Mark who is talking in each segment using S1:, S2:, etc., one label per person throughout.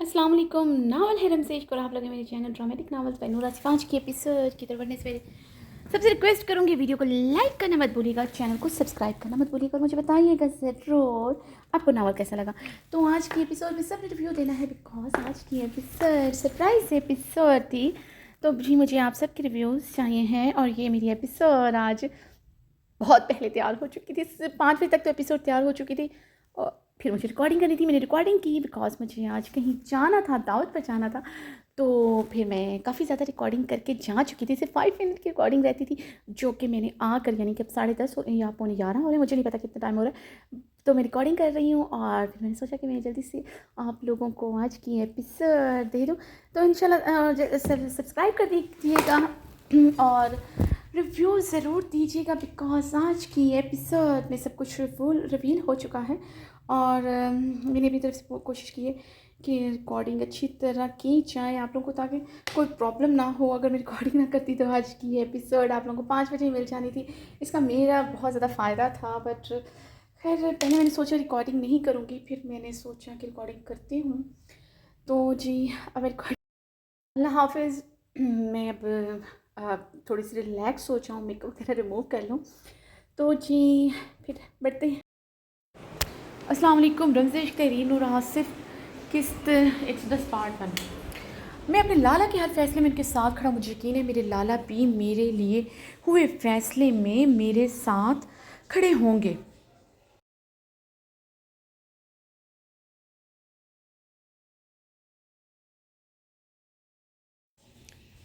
S1: अस्सलाम वालेकुम। नावल है रमसेज को आप लोग मेरे चैनल ड्रामेटिक नावल्स बाय नूरा आज की एपिसोड की तरफ बढ़ने से पहले सबसे रिक्वेस्ट करूँगी वीडियो को लाइक करना मत भूलिएगा, चैनल को सब्सक्राइब करना मत भूलिएगा और मुझे बताइएगा ज़रूर आपको नावल कैसा लगा। तो आज की एपिसोड में सब रिव्यू देना है बिकॉज आज की एपिसोड सरप्राइज एपिसोड थी। तो जी मुझे आप सबके रिव्यूज़ चाहिए हैं और ये मेरी एपिसोड आज बहुत पहले तैयार हो चुकी थी। 5 बजे तक तो एपिसोड तैयार हो चुकी थी और फिर मुझे रिकॉर्डिंग करनी थी। मैंने रिकॉर्डिंग की बिकॉज मुझे आज कहीं जाना था, दावत पर जाना था। तो फिर मैं काफ़ी ज़्यादा रिकॉर्डिंग करके जा चुकी थी। सिर्फ 5 मिनट की रिकॉर्डिंग रहती थी जो कि मैंने आकर यानी कि अब 10:30 या 11:45 हो रहे हैं, मुझे नहीं पता कितना टाइम हो रहा है। तो मैं रिकॉर्डिंग कर रही हूँ और फिर मैंने सोचा कि मैं जल्दी से आप लोगों को आज की एपिसोड दे दूँ। तो इंशाल्लाह सब्सक्राइब कर दीजिएगा और रिव्यू ज़रूर दीजिएगा बिकॉज आज की एपिसोड में सब कुछ रिवील हो चुका है। और मैंने अपनी तरफ से कोशिश की है कि रिकॉर्डिंग अच्छी तरह की जाए आप लोगों को, ताकि कोई प्रॉब्लम ना हो। अगर मैं रिकॉर्डिंग ना करती तो आज की एपिसोड आप लोगों को 5 बजे मिल जानी थी। इसका मेरा बहुत ज़्यादा फ़ायदा था, बट खैर पहले मैंने सोचा रिकॉर्डिंग नहीं करूँगी, फिर मैंने सोचा कि रिकॉर्डिंग करती हूँ। तो जी अब रिकॉर्डिंग अल्लाह हाफिज़। मैं अब थोड़ी सी रिलैक्स हो जाऊँ, मेकअप वगैरह रिमूव कर लूँ। तो जी फिर बढ़ते हैं। अस्सलाम वालेकुम। रंजिश तहरीन और आसिफ किस्त 110 पार्ट 1। मैं अपने लाला के हर फैसले में उनके साथ खड़ा। मुझे यकीन है मेरे लाला भी मेरे लिए हुए फैसले में मेरे साथ खड़े होंगे।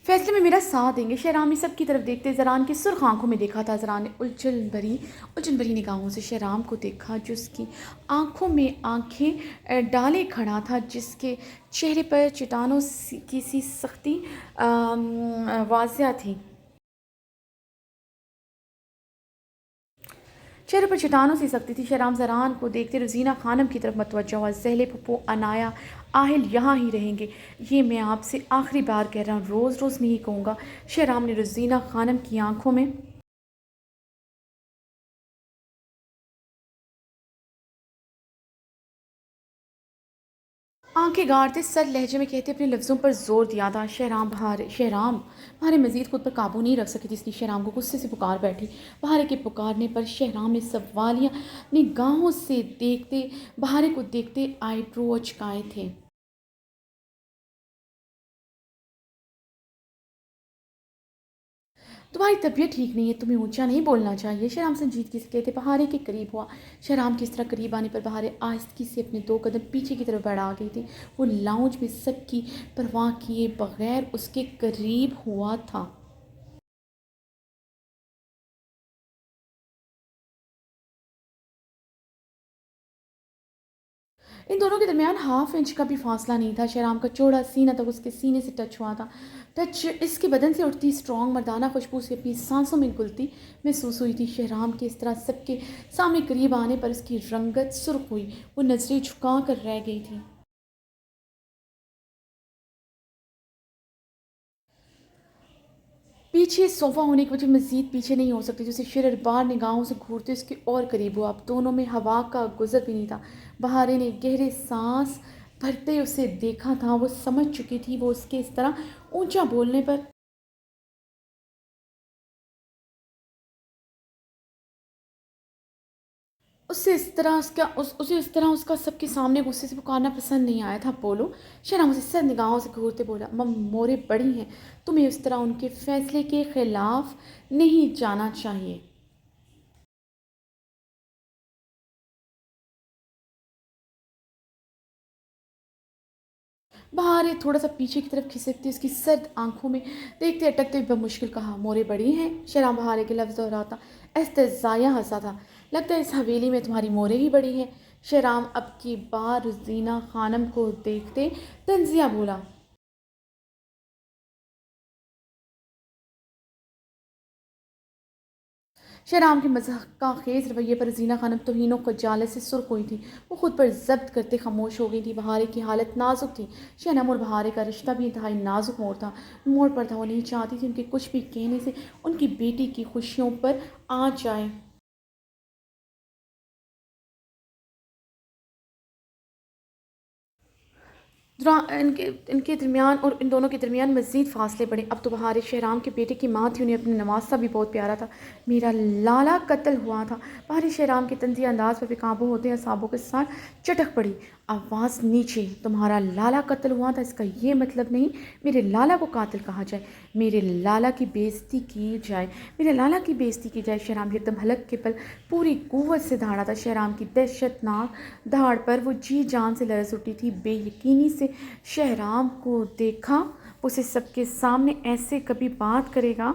S1: फैसले में मेरा साथ देंगे। शहराम ने सबकी तरफ देखते ज़रान की सुर्ख आंखों में देखा था। ज़रान ने उलझन भरी निगाहों से शहराम को देखा जो उसकी आंखों में आंखें डाले खड़ा था, जिसके चेहरे पर चट्टानों की सी सख्ती वाज़िया थी। चेहरे पर चट्टानों सी सख्ती थी। शहराम ज़रान को देखते रज़ीना खानम की तरफ मतवज्जा हुआ। ज़हले पप्पो अनाया आहिल यहाँ ही रहेंगे, ये मैं आपसे आखिरी बार कह रहा हूँ, रोज़ रोज़ नहीं कहूँगा। शहराम ने रज़ीना खानम की आंखों में आंखें गाड़ते सर लहजे में कहते अपने लफ्ज़ों पर जोर दिया था। शहराम बहारे मजीद खुद पर काबू नहीं रख सकी थी, इसलिए शहराम को गुस्से से पुकार बैठी। बहारे के पुकारने पर शहराम ने सवालिया निगाहों से देखते बहारे को देखते आईब्रो अचकाए थे। तुम्हारी तबीयत ठीक नहीं है, तुम्हें ऊंचा नहीं बोलना चाहिए। शहराम संजीदगी से कहते बहारे के करीब हुआ। शहराम की इस तरह करीब आने पर बहारे आहिस्तगी से अपने 2 कदम पीछे की तरफ बढ़ा गई थी। वो लाउंज में सबकी परवाह किए बगैर उसके करीब हुआ था। इन दोनों के दरमियान हाफ इंच का भी फासला नहीं था। शहराम का चौड़ा सीना तक उसके सीने से टच हुआ था। टच इसके बदन से उठती स्ट्रॉन्ग मर्दाना खुशबू से अपनी सांसों में घुलती महसूस हुई थी। शहराम के इस तरह सबके सामने करीब आने पर उसकी रंगत सुर्ख हुई। वो नजरें झुका कर रह गई थी। पीछे सोफ़ा होने की वजह मज़ीद पीछे नहीं हो सकती, जैसे शेर बार निगाहों से घूरते उसके और करीब हुआ। अब दोनों में हवा का गुजर भी नहीं था। बहारे ने गहरे सांस भरते उसे देखा था। वो समझ चुकी थी वो उसके इस तरह ऊंचा बोलने पर उसे इस तरह उसका सबके सामने गुस्से से पुकारना पसंद नहीं आया था। बोलो। शहनाज उसे सर निगाहों से घूरते बोला, मम मोरे बड़ी हैं, तुम्हें इस तरह उनके फैसले के खिलाफ नहीं जाना चाहिए। बहारे थोड़ा सा पीछे की तरफ खिसकती उसकी सर्द आंखों में देखते अटकते हुए मुश्किल कहा, मोरे बड़ी हैं। शराब बहारे के लफ्ज़ दोहराता एस्तज़ाया हंसा था। लगता है इस हवेली में तुम्हारी मोरे ही बड़ी हैं। शराम अब की बार रुजीना खानम को देखते तंजिया बोला। शहराम के मज़ाक़ खेज़ रवैये पर जीना खानम तौहीन व खजालत से सुर्ख हुई थी। वो खुद पर ज़ब्त करते खामोश हो गई थी। बहारे की हालत नाजुक थी। शहनम और बहारे का रिश्ता भी इंतहाई नाजुक मोड़ पर था। वो नहीं चाहती थी उनके कुछ भी कहने से उनकी बेटी की खुशियों पर आ जाए। इनके इनके दरमियान और इन दोनों के दरमियान मज़ीद फासले बढ़े। अब तो बहार शहराम के बेटे की माँ थी, उन्हें अपने नवासा भी बहुत प्यारा था। मेरा लाला कत्ल हुआ था। बहार शहराम के तंज़ी अंदाज पर बेकाबू होते हैं साबों के साथ चटक पड़ी। आवाज़ नीचे। तुम्हारा लाला कत्ल हुआ था, इसका ये मतलब नहीं मेरे लाला को कातिल कहा जाए, मेरे लाला की बेइज्जती की जाए, मेरे लाला की बेइज्जती की जाए। शहराम एकदम हलक के पल पूरी कुव्वत से दहाड़ा था। शहराम की दहशतनाक दहाड़ पर वो जी जान से लरज़ उठी थी। बेयकीनी से शहराम को देखा, उसे सबके सामने ऐसे कभी बात करेगा।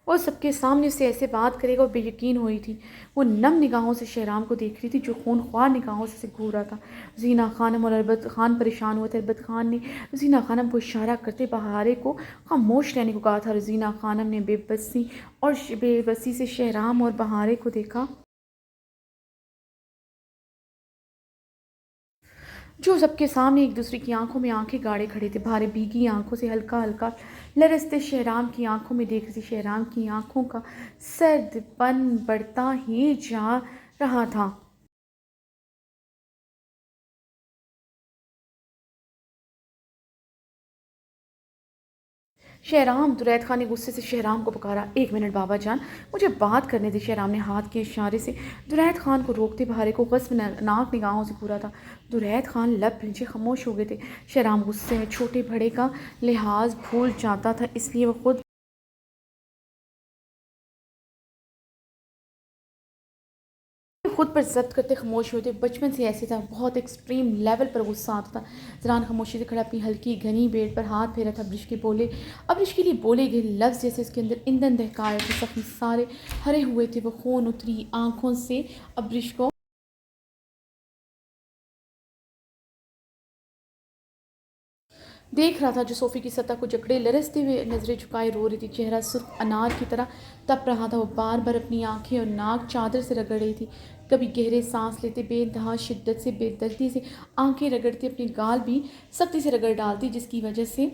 S1: वो सबके सामने उसे ऐसे बात करेगा और बेयकीन हुई थी। वो नम निगाहों से शहराम को देख रही थी जो खूनख्वार निगाहों से घूर रहा था। जीना खानम और अरबत खान परेशान हुए थे। अरबत खान ने जीना खानम को इशारा करते बहारे को खामोश रहने को कहा था। जीना खानम ने बेबसी से शहराम और बहारे को देखा, जो सबके सामने एक दूसरे की आंखों में आंखें गाड़े खड़े थे। भारे भीगी आंखों से हल्का हल्का लरसते शहराम की आंखों में देख रही थी। शहराम की आंखों का सर्दपन बढ़ता ही जा रहा था। शहराम, दुरैद खान ने गुस्से से शहराम को पुकारा। एक मिनट बाबा जान, मुझे बात करने दी। शहराम ने हाथ के इशारे से दुरैद खान को रोकते बहारे को नाक निगाहों से पूरा था। दुरैद खान लब नीचे खामोश हो गए थे। शहराम गुस्से में छोटे बड़े का लिहाज भूल जाता था, इसलिए वो खुद खुद पर जब्त करते खामोश होते। बचपन से ऐसे था, बहुत एक्सट्रीम लेवल पर गुस्सा आता था। जरान खामोशी से खड़ा अपनी हल्की घनी बेड पर हाथ फेरा था। अब्रिश के बोले, अब्रिश के लिए बोले गए लफ्ज़ जैसे उसके अंदर ईंधन दहकाए थे। जख्म सारे हरे हुए थे। वो खून उतरी आंखों से अब्रिश को देख रहा था, जो सोफ़े की सतह को जकड़े लरसते हुए नज़रें झुकाए रो रही थी। चेहरा सुर्ख अनार की तरह तप रहा था। वो बार बार अपनी आंखें और नाक चादर से रगड़ रही थी। कभी गहरे सांस लेते बेइंतहा शिद्दत से बेदर्दी से आंखें रगड़ती, अपनी गाल भी सख्ती से रगड़ डालती, जिसकी वजह से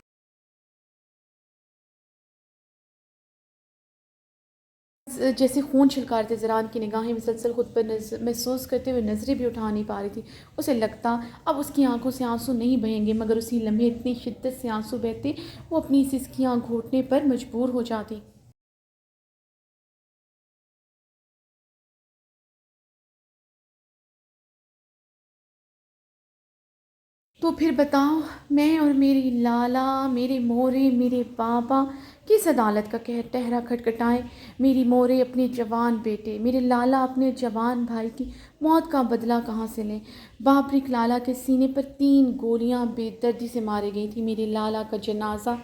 S1: जैसे खून छिलका रहे थे। ज़रान की निगाहें मुसलसल खुद पर महसूस करते हुए नज़रें भी उठा नहीं पा रही थी। उसे लगता अब उसकी आंखों से आंसू नहीं बहेंगे, मगर उसी लम्हे इतनी शिद्दत से आंसू बहते वो अपनी सिसकियाँ घोंटने पर मजबूर हो जाती। तो फिर बताओ, मैं और मेरी लाला, मेरे मोरे, मेरे बाबा किस अदालत का कह टहरा खटखटाएं। मेरी मोरे अपने जवान बेटे, मेरे लाला अपने जवान भाई की मौत का बदला कहाँ से लें। बाबरिक लाला के सीने पर 3 गोलियां बेदर्दी से मारी गई थी। मेरे लाला का जनाजा,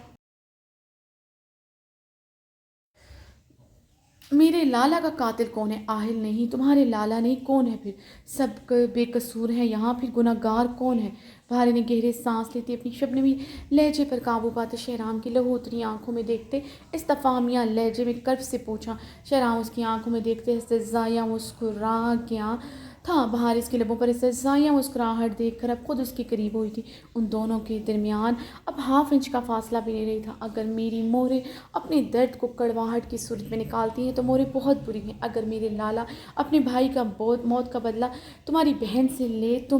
S1: मेरे लाला का कातिल कौन है? आहिल नहीं, तुम्हारे लाला नहीं, कौन है फिर? सब बेकसूर हैं यहाँ, फिर गुनहगार कौन है? भारे ने गहरे सांस लेती अपनी शबनमी लहजे पर काबू पाते शहराम की लहू उतरी आंखों में देखते इस्तफामिया लहजे में कर्ब से पूछा। शहराम उसकी आंखों में देखते इस्तज़ाया मुस्कुरा गया था। बाहर इसके लबों पर इस्तज़ाया मुस्कुराहट देखकर अब खुद उसके करीब हुई थी। उन दोनों के दरमियान अब हाफ इंच का फासला भी नहीं रही था। अगर मेरी मोरे अपने दर्द को कड़वाहट की सूरत में निकालती हैं तो मोरे बहुत बुरी हैं। अगर मेरे लाला अपने भाई का बहुत मौत का बदला तुम्हारी बहन से ले तो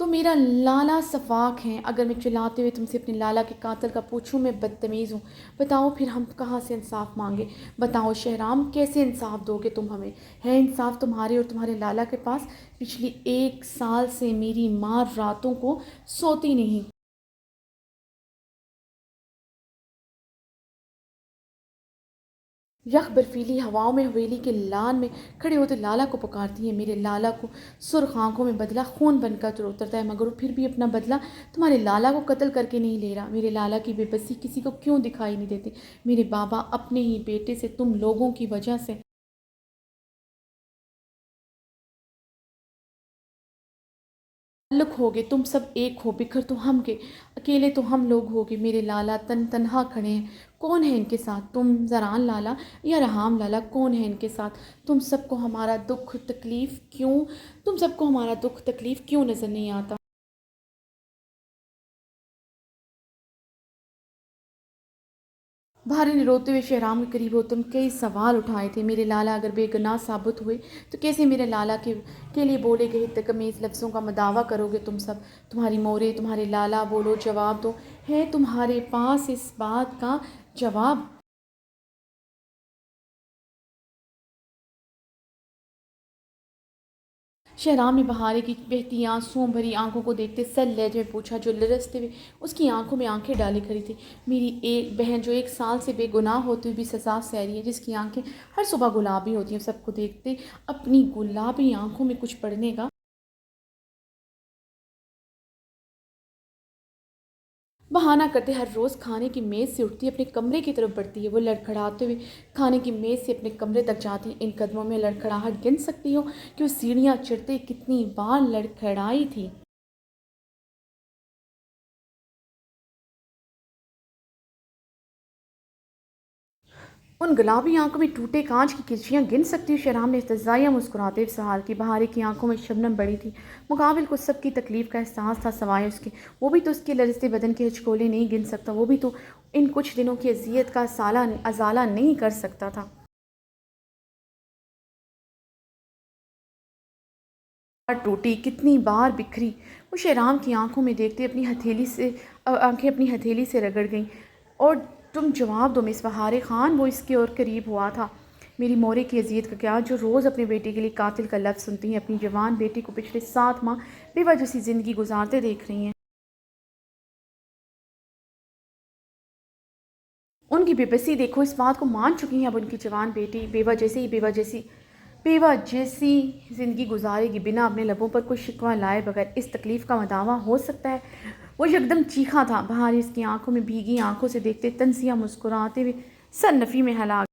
S1: मेरा लाला सफाक हैं। अगर मैं चिल्लाते हुए तुमसे अपने लाला के कातिल का पूछूं, मैं बदतमीज़ हूँ। बताओ फिर हम कहाँ से इंसाफ मांगे? बताओ शहराम, कैसे इंसाफ दोगे तुम हमें? है इंसाफ तुम्हारे और तुम्हारे लाला के पास? पिछली 1 साल से मेरी माँ रातों को सोती नहीं। यख बर्फीली हवाओं में हवेली के लान में खड़े होते लाला को पुकारती है। मेरे लाला को सुर्ख आंखों में बदला खून बनकर तो उतरता है, मगर वो फिर भी अपना बदला तुम्हारे लाला को कत्ल करके नहीं ले रहा। मेरे लाला की बेबसी किसी को क्यों दिखाई नहीं देती? मेरे बाबा अपने ही बेटे से तुम लोगों की वजह से ताल्लुक होगे। तुम सब एक हो, बिखर तो हम के अकेले तो हम लोग होगे। मेरे लाला तनहा खड़े हैं। कौन है इनके साथ? तुम जरान लाला या रहाम लाला, कौन है इनके साथ? तुम सबको हमारा दुख तकलीफ क्यों नज़र नहीं आता? भारे ने रोते हुए शहराम के करीब होते कई सवाल उठाए थे। मेरे लाला अगर बेगुनाह साबित हुए तो कैसे मेरे लाला के लिए बोले गए तकमीज़ लफ्ज़ों का मदावा करोगे तुम सब? तुम्हारी मोरे, तुम्हारे लाला, बोलो जवाब दो। है तुम्हारे पास इस बात का जवाब? शहराम ने बहारे की बहती आंसुओं भरी आंखों को देखते सर लहजे में पूछा, जो लरसते हुए उसकी आंखों में आंखें डाली खड़ी थी। मेरी एक बहन जो 1 साल से बेगुनाह होते हुए भी सजा सह रही है, जिसकी आंखें हर सुबह गुलाबी होती हैं, सबको देखते अपनी गुलाबी आंखों में कुछ पड़ने का बहाना करते हर रोज़ खाने की मेज़ से उठती अपने कमरे की तरफ बढ़ती है। वो लड़खड़ाते हुए खाने की मेज़ से अपने कमरे तक जाती है। इन कदमों में लड़खड़ाहट गिन सकती हो कि वो सीढ़ियाँ चढ़ते कितनी बार लड़खड़ाई थी। उन गुलाबी आंखों में टूटे कांच की किरचियाँ गिन सकती हूँ। शहराम ने इस्तज़ाइया मुस्कुराते हुए सवाल की। बहारे की आंखों में शबनम बड़ी थी। मुकाबिल को सबकी तकलीफ़ का एहसास था सवाए उसके। वो भी तो उसके लरज़ते बदन के हिचकोले नहीं गिन सकता। वो भी तो इन कुछ दिनों की अजियत का साला अजाला नहीं कर सकता था। बार टूटी, कितनी बार बिखरी। वो शहराम की आंखों में देखते अपनी हथेली से आंखें अपनी हथेली से रगड़ गईं। और तुम जवाब दो मिस बहारे खान, वो इसके और करीब हुआ था। मेरी मोरे की अजियत का क्या, जो रोज़ अपने बेटे के लिए कातिल का लफ्ज़ सुनती हैं, अपनी जवान बेटी को पिछले 7 माह बेवजह सी ज़िंदगी गुजारते देख रही हैं। उनकी बेबसी देखो, इस बात को मान चुकी हैं अब उनकी जवान बेटी बेवा जैसी ज़िंदगी गुजारेगी बिना अपने लबों पर कोई शिकवा लाए बगैर। इस तकलीफ़ का मदावा हो सकता है? वो एकदम चीखा था। बहार इसकी आंखों में भीगी आंखों से देखते तंसिया मुस्कुराते हुए सर नफ़ी में हला।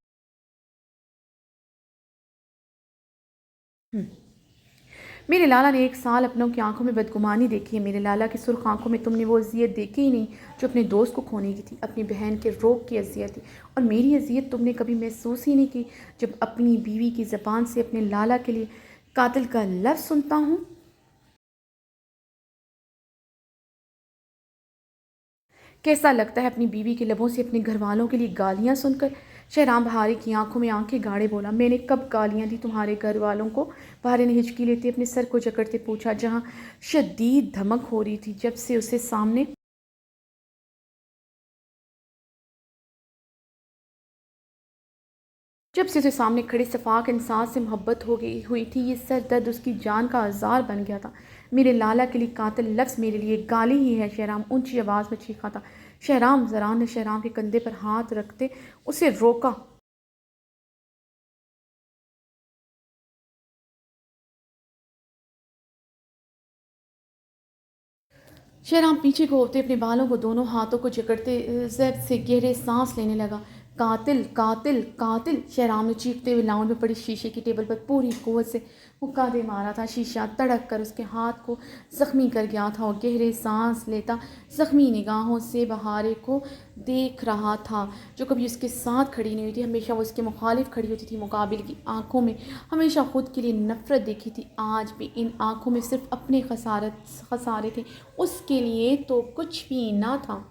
S1: मेरे लाला ने 1 साल अपनों की आंखों में बदगुमानी देखी है। मेरे लाला की सुर्ख आंखों में तुमने वो अजियत देखी ही नहीं जो अपने दोस्त को खोने की थी, अपनी बहन के रोग की अजियत थी। और मेरी अजियत तुमने कभी महसूस ही नहीं की, जब अपनी बीवी की ज़बान से अपने लाला के लिए कातिल का लफ्ज़ सुनता हूँ। कैसा लगता है अपनी बीवी के लबों से अपने घर वालों के लिए गालियाँ सुनकर? शहराम बहारी की आंखों में आंखें गाड़े बोला, मैंने कब गालियाँ दी तुम्हारे घर वालों को? बहारी ने हिचकी लेते अपने सर को जकड़ते पूछा, जहाँ शदीद धमक हो रही थी जब से उसे सामने खड़े सफाक इंसान से मोहब्बत हो गई हुई थी। ये सर दर्द उसकी जान का औजार बन गया था। मेरे लाला के लिए कातिल लफ्ज़ मेरे लिए गाली ही है। शहराम ऊंची आवाज़ में चीखा था। शहराम जरान ने शहराम के कंधे पर हाथ रखते उसे रोका। शहराम पीछे को होते अपने बालों को दोनों हाथों को जकड़ते ज़ब्त से गहरे सांस लेने लगा। कातिल कातिल कातिल, शहराम ने चीखते हुए लाउंज में पड़ी शीशे की टेबल पर पूरी कुव्वत से मुक्का दे मारा था। शीशा तड़क कर उसके हाथ को ज़ख्मी कर गया था और गहरे सांस लेता ज़ख्मी निगाहों से बहारे को देख रहा था, जो कभी उसके साथ खड़ी नहीं हुई थी। हमेशा वो उसके मुखालिफ खड़ी होती थी। मुकाबिल की आंखों में हमेशा खुद के लिए नफ़रत देखी थी। आज भी इन आंखों में सिर्फ अपने खसारे थे, उसके लिए तो कुछ भी ना था।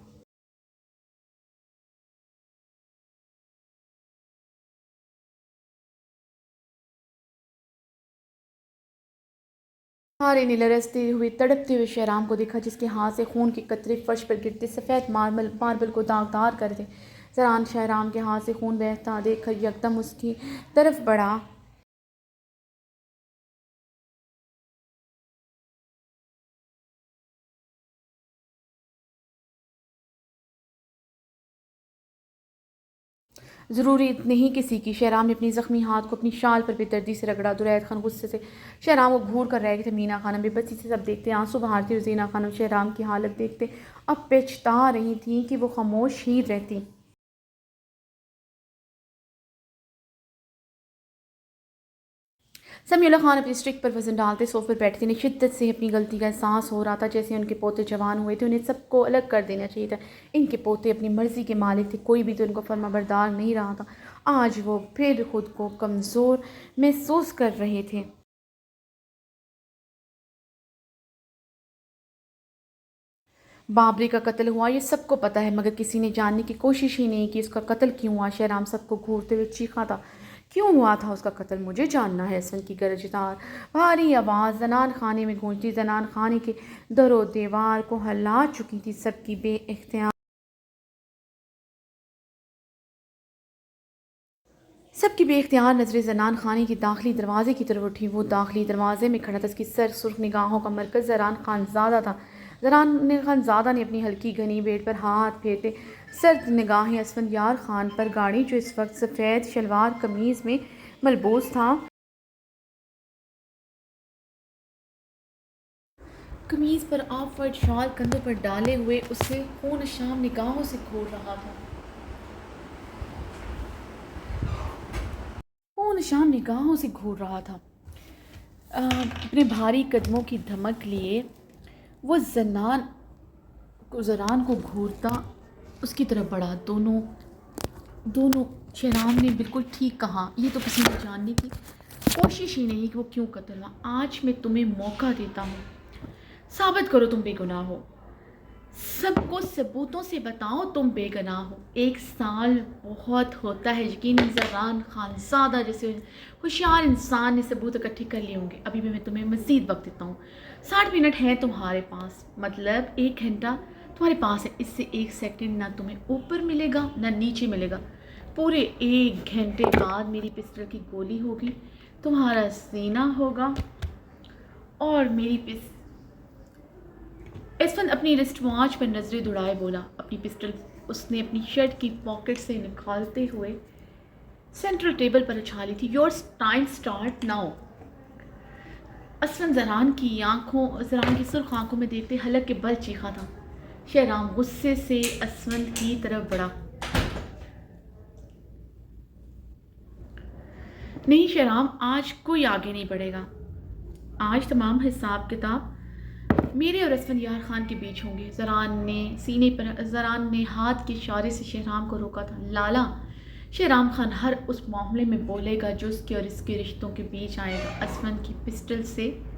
S1: हारे ने लरसते हुए तड़पते हुए शहराम को देखा, जिसके हाथ से खून के कतरे फर्श पर गिरते सफ़ेद मार्बल को दागदार कर थे। जरान शहराम के हाथ से खून बहता देखकर यकदम उसकी तरफ बढ़ा। ज़रूरी नहीं किसी की। शहराम ने अपनी ज़ख्मी हाथ को अपनी शाल पर बेदर्दी से रगड़ा। दुरैद खान गुस्से से शहराम को घूर कर रह गए थे। मीना खानम बेबसी से सब देखते आंसू बहारती। ज़ीना खानम शहराम की हालत देखते अब पछता रही थी कि वो खामोश ही रहती। समीउल्लाह खान अपनी स्टिक पर वज़न डालते सोफ़े पर बैठे थे। उन्हें शिद्दत से अपनी गलती का एहसास हो रहा था। जैसे उनके पोते जवान हुए थे, उन्हें सबको अलग कर देना चाहिए था। इनके पोते अपनी मर्ज़ी के मालिक थे, कोई भी तो उनको फर्माबरदार नहीं रहा था। आज वो फिर खुद को कमज़ोर महसूस कर रहे थे। बाबरी का कत्ल हुआ ये सबको पता है, मगर किसी ने जानने की कोशिश ही नहीं की उसका कत्ल क्यों हुआ। शहराम सबको घूरते हुए चीखा था, क्यों हुआ था उसका कत्ल, मुझे जानना है। असफंद की गरजदार भारी आवाज़ जनान खाने में गूंजती, जनान खाने के दरो दीवार को हिला चुकी थी। सबकी बेख्तियार नज़रें जनान खाने के दाखिली दरवाजे की तरफ उठी। वो दाखिली दरवाजे में खड़ा था, उसकी सर सुर्ख निगाहों का मरकज़ जरान खानज़ादा था। जरान खानज़ादा ने अपनी हल्की घनी बेड पर हाथ फेरते सर्द निगाहें असफंयार खान पर गाड़ी, जो इस वक्त सफ़ेद शलवार कमीज़ में मलबूस था। कमीज़ पर ऑफ वाइट शॉल कंधों पर डाले हुए उसे खून शाम निगाहों से घूर रहा था। खून शाम निगाहों से घूर रहा था। अपने भारी कदमों की धमक लिए वो जरान को घूरता उसकी तरफ बढ़ा। दोनों दोनों शहराम ने बिल्कुल ठीक कहा, ये तो किसी ने जानने की कोशिश ही नहीं कि वो क्यों कत्ल हुआ। आज मैं तुम्हें मौका देता हूँ, साबित करो तुम बेगुनाह हो, सबको सबूतों से बताओ तुम बेगुनाह हो। 1 साल बहुत होता है, यकीन जरान खानज़ादा जैसे होशियार इंसान ने सबूत इकट्ठे कर लिए होंगे। अभी भी मैं तुम्हें मज़ीद वक्त देता हूँ, 60 मिनट है तुम्हारे पास, मतलब 1 घंटा तुम्हारे पास है। इससे 1 सेकंड ना तुम्हें ऊपर मिलेगा ना नीचे मिलेगा। पूरे 1 घंटे बाद मेरी पिस्टल की गोली होगी, तुम्हारा सीना होगा और मेरी एसफन अपनी रिस्ट वॉच पर नजरें दौड़ाए बोला। अपनी पिस्टल उसने अपनी शर्ट की पॉकेट से निकालते हुए सेंट्रल टेबल पर उछाली थी। Your time start now. असफन जरान की सुर्ख आंखों में देखते हलक के बल चीखा था। शहराम गुस्से से असफन की तरफ बढ़ा। नहीं शहराम, आज कोई आगे नहीं बढ़ेगा। आज तमाम हिसाब किताब मेरे और असफंयार खान के बीच होंगे। जरान ने हाथ के इशारे से शहराम को रोका था। लाला, शहराम खान हर उस मामले में बोलेगा जो उसके और इसके रिश्तों के बीच आएगा। असफन की पिस्टल से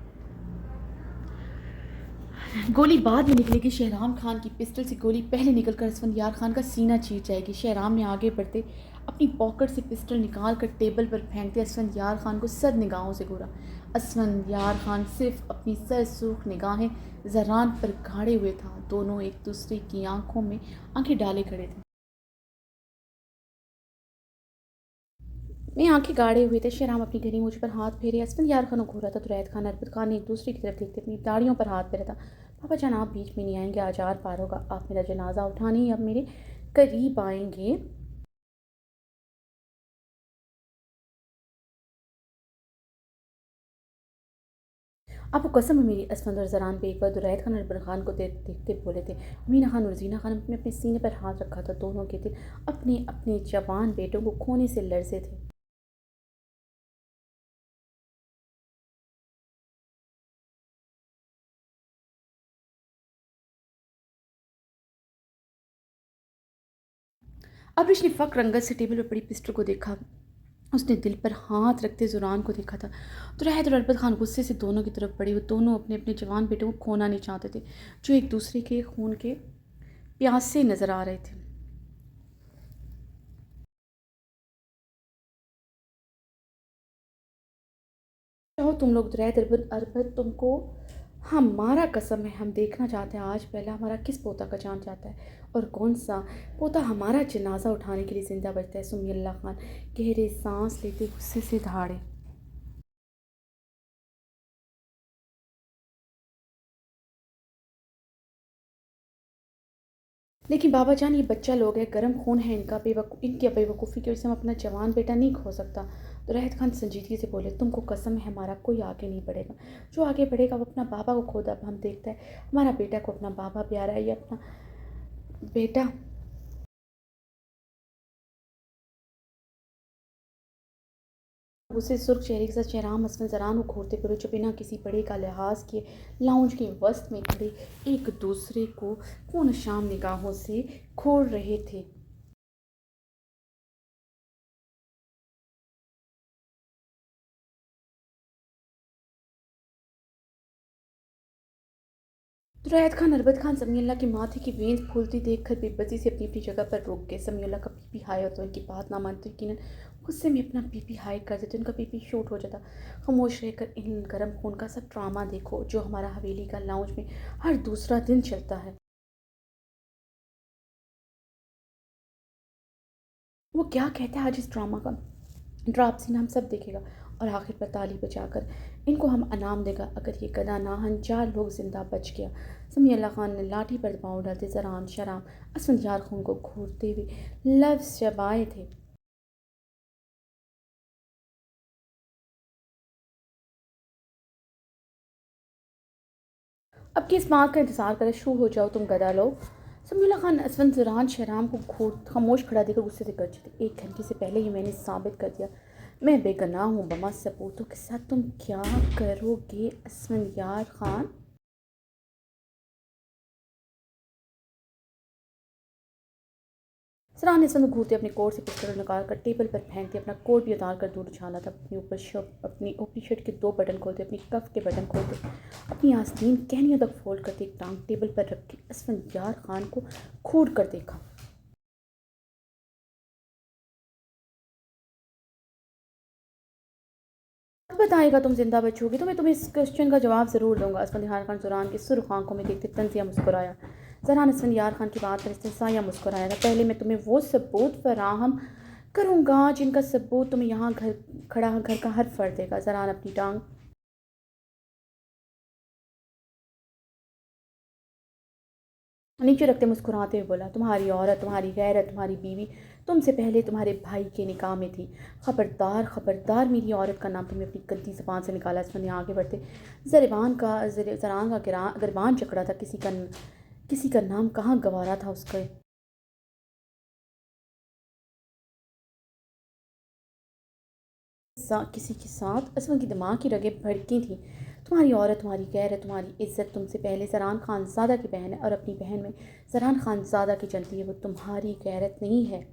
S1: गोली बाद में निकलेगी। शहराम खान की पिस्टल से गोली पहले निकलकर असफंयार खान का सीना चीर जाएगी। शहराम ने आगे बढ़ते अपनी पॉकेट से पिस्टल निकाल कर टेबल पर फेंकते असफंयार खान को सद निगाहों से घूरा। असफंयार खान सिर्फ अपनी सर सूख निगाहें जरान पर गाड़े हुए था। दोनों एक दूसरे की आंखों में आंखें डाले खड़े थे। मैं आंखें गाड़े हुए थे। शहराम अपनी घनी मुझ पर हाथ फेरे असफंयार खान को घूरा था। दुरैद खान अरबत खान ने एक दूसरे की तरफ देखते अपनी दाढ़ियों पर हाथ फेरा था। पापा जान, आप बीच में नहीं आएंगे, आज आर पार होगा। आप मेरा जनाजा उठाने ही अब मेरे करीब आएंगे। आपको कसम है मेरी। असफंद और जरान पे एक बार दुरैद खान अरबत खान को देखते बोले थे। मीना खान और जीना खान ने अपने सीने पर हाथ रखा था। दोनों के दिल अपने अपने जवान बेटों को खोने से लरजे थे। अब्रिश ने फक रंगत से टेबल पर पड़ी पिस्टल को देखा। उसने दिल पर हाथ रखते जुरान को देखा था। दुरैद और अरबत खान गुस्से से दोनों की तरफ बढ़े। वो दोनों अपने अपने जवान बेटों को खोना नहीं चाहते थे, जो एक दूसरे के खून के प्यासे नजर आ रहे थे। चाहो तुम लोग दुरैद अरबत अरबत तुमको हमारा कसम है, हम देखना चाहते हैं आज पहला हमारा किस पोता का जान जाता है और कौन सा पोता हमारा जनाजा उठाने के लिए ज़िंदा बचता है। सुमियल्ला खान गहरे सांस लेते गुस्से से दहाड़े। लेकिन बाबा जान, ये बच्चा लोग है, गर्म खून है इनका, इनकी बेवकूफ़ी की वजह से हम अपना जवान बेटा नहीं खो सकता। तो रहत खान संजीदगी से बोले, तुमको कसम है हमारा कोई आगे नहीं बढ़ेगा। जो आगे बढ़ेगा वो अपना बाबा को खोदा। अब हम देखते हैं हमारा बेटा को अपना बाबा प्यारा है या अपना बेटा। उसे सुर्ख चेहरे के साथ शहराम असफल जरान को घूरते फिर जो बिना किसी बड़े का लिहाज किए लाउंज के वस्त में खड़े एक दूसरे को खून शाम निगाहों से घूर रहे थे। जुनैद खान अरबत खान समीउल्लाह के माथे की वेंस फूलती देखकर बेबसी से अपनी अपनी जगह पर रुक गए। समीउल्लाह का बीपी हाई होता, उनकी बात ना मानते, यकीनन गुस्से में अपना बीपी हाई कर देते, उनका बीपी शूट हो जाता। खामोश रहकर इन गर्म खून का सब ड्रामा देखो जो हमारा हवेली का लाउंज में हर दूसरा दिन चलता है। वो क्या कहता है आज इस ड्रामा का ड्राप सीन हम सब देखेगा और आखिर पर ताली बजाकर इनको हम अनाम देगा अगर ये गदा नाहन 4 लोग जिंदा बच गया। समीउल्लाह खान ने लाठी पर पाँव डालते ज़रान शराम असफंदियार खून को घूरते हुए लफ्ज़ चबाए थे। अब किस बात का इंतज़ार करे, शू हो जाओ तुम गधा लोग। समीउल्लाह खान असफंद ज़रान शराम को घूर खामोश खड़ा देखकर गुस्से से गर्जे थे। 1 घंटे से पहले ही मैंने साबित कर दिया मैं बेगुनाह हूँ। बमा सबूतों के साथ तुम क्या करोगे असफंदियार खान? सराहने ने संग घूरते अपने कोट से पिस्टल निकाल कर टेबल पर फेंकते, अपना कोट भी उतार कर दूर उछाला था। अपनी ऊपरी शर्ट के 2 बटन खोलते, अपनी कफ के बटन खोलते, अपनी आस्तीन कहनियों तक फोल्ड करते, एक टांग टेबल पर रख के असफंदियार खान को घूर कर देखा। अब बताएगा तुम जिंदा बचोगी तो मैं तुम्हें इस क्वेश्चन का जवाब ज़रूर दूंगा। असफंदियार खान जुरान की सुर्ख आंखों में देखते तंजिया मुस्कुराया। जरान असफंदियार खान की बात पर इस्तेसाया मुस्कुराया था। पहले मैं तुम्हें वो सबूत फराहम करूँगा जिनका सबूत तुम्हें यहाँ घर का हर फर्द देगा। जरान अपनी टांग नीचे रखते मुस्कुराते हुए बोला, तुम्हारी औरत, तुम्हारी गैरत, तुम्हारी बीवी तुमसे पहले तुम्हारे भाई के निकाह में थी। खबरदार खबरदार मेरी औरत का नाम तुमने अपनी गंदी ज़बान से निकाला। इसमें आगे बढ़ते जरान का गिरबान चकड़ा था। किसी का नाम कहाँ गवारा था उसका। किसी के साथ असमा की दिमाग की रगें भड़की थी। तुम्हारी औरत, तुम्हारी गैरत, तुम्हारी इज्जत तुमसे पहले जरान खानज़ादा की बहन है और अपनी बहन में जरान खानज़ादा की चलती है, वो तुम्हारी गैरत नहीं है।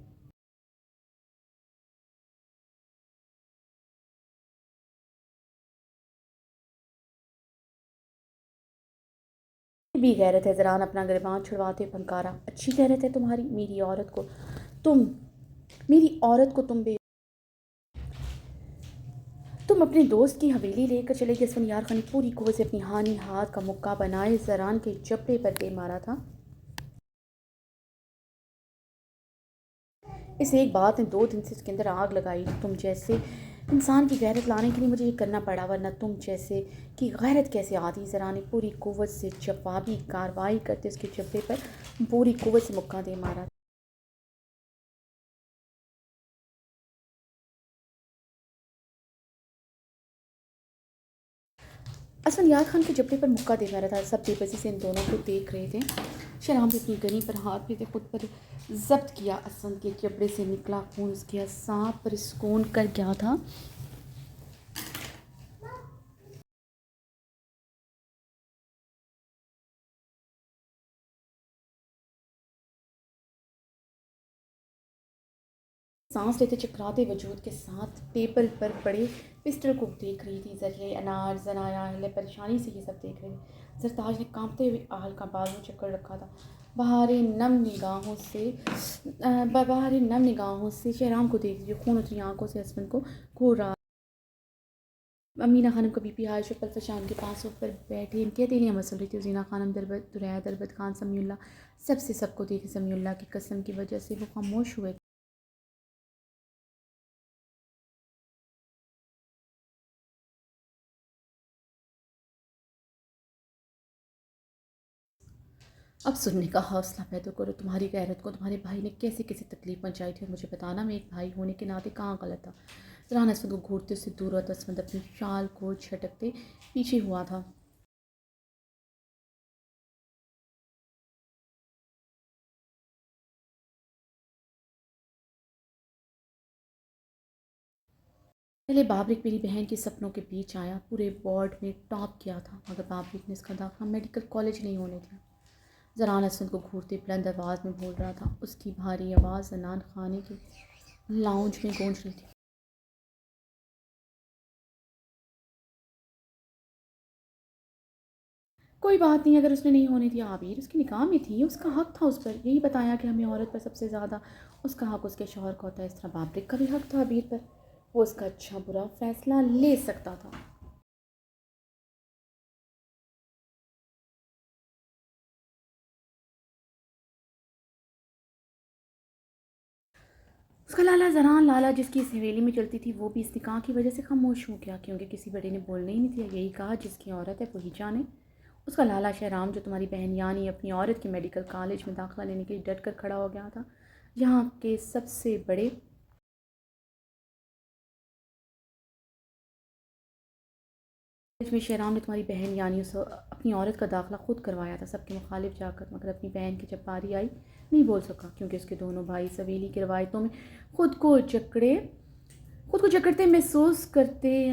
S1: भी गैरत है। ज़रान अपना गिरबान छुड़वाते फनकारा, अच्छी गैरत है तुम्हारी। तुम मेरी औरत को तुम अपने दोस्त की हवेली लेकर चले गए। यार खान ने पूरी कुव्वत से अपनी हानि हाथ का मुक्का बनाए ज़रान के जबड़े पर दे मारा था। इस एक बात ने 2 दिन से उसके अंदर आग लगाई। तुम जैसे इंसान की गैरत लाने के लिए मुझे ये करना पड़ा, वरना तुम जैसे की गैरत कैसे आती। ज़रा ने पूरी कुव्वत से जवाबी कार्रवाई करते उसके जबड़े पर पूरी कुव्वत से मुक्का दे मारा। असल यार खान के जबड़े पर मुक्का दे मारा था। सब बेबसी से इन दोनों को देख रहे थे। शराब भी अपनी गनी पर हाथ भी थे, खुद पर जब्त किया। असद के जबड़े से निकला खून उसके सांप पर सुकून कर गया था। सांस लेते चकराते वजूद के साथ टेबल पर पड़े पिस्टल को देख रही थी। जरिए अनार जनाया अहले परेशानी से ये सब देख रहे थे। जरताज ने कांपते हुए आहल का बाजू चक्कर रखा था। बहारे नम निगाहों से शहराम को देख रही, खून उतरी आंखों से हस्बैंड को घूर रहा। अमीना खानम कभी भी हाय शक्ल फशान के पास ऊपर बैठी इनकी तेलियाँ मसल रही थी। जीना खानम दरबत खान समीउल्लाह सबसे सबको देखे। समीउल्लाह की कसम की वजह से वो खामोश हुए। अब सुनने का हौसला पैदा करो। तुम्हारी गैरत को तुम्हारे भाई ने कैसे कैसे तकलीफ पहुंचाई थी और मुझे बताना मैं एक भाई होने के नाते कहाँ गलत था। जरान असमत को घूरते उससे दूर हुआ तो असमत अपनी शाल को झटकते पीछे हुआ था। पहले बाबरिक मेरी बहन के सपनों के बीच आया, पूरे वार्ड में टॉप किया था, मगर बाबरिक ने इसका दाखिला मेडिकल कॉलेज नहीं होने दिया। जरान असमत को घूरते बुलंद आवाज़ में बोल रहा था। उसकी भारी आवाज़ जनान खाने के लाउंज में गूंज रही थी। कोई बात नहीं, अगर उसने नहीं होने दिया आबिर, उसकी निकाह में थी, उसका हक था उस पर। यही बताया कि हमें औरत पर सबसे ज़्यादा उसका हक उसके शौहर का होता है। इस तरह बाबरिक का भी हक था आबिर पर, वो उसका अच्छा बुरा फैसला ले सकता था। उसका लाला ज़रान, लाला जिसकी इस हवेली में चलती थी, वो भी इस निकाह की वजह से खामोश हो गया, क्योंकि किसी बड़े ने बोलने ही नहीं दिया। यही कहा जिसकी औरत है वही जाने। उसका लाला शहराम, जो तुम्हारी बहन यानी अपनी औरत के मेडिकल कॉलेज में दाखिला लेने के लिए डट कर खड़ा हो गया था, यहाँ के सबसे बड़े कॉलेज में शहराम ने तुम्हारी बहन यानी उस अपनी औरत का दाखिला खुद करवाया था, सबके मुखालिफ जाकर। मगर अपनी बहन की जब बारी आई, नहीं बोल सका, क्योंकि उसके दोनों भाई इस हवेली की रवायतों में खुद को जकड़े खुद को जकड़ते महसूस करते,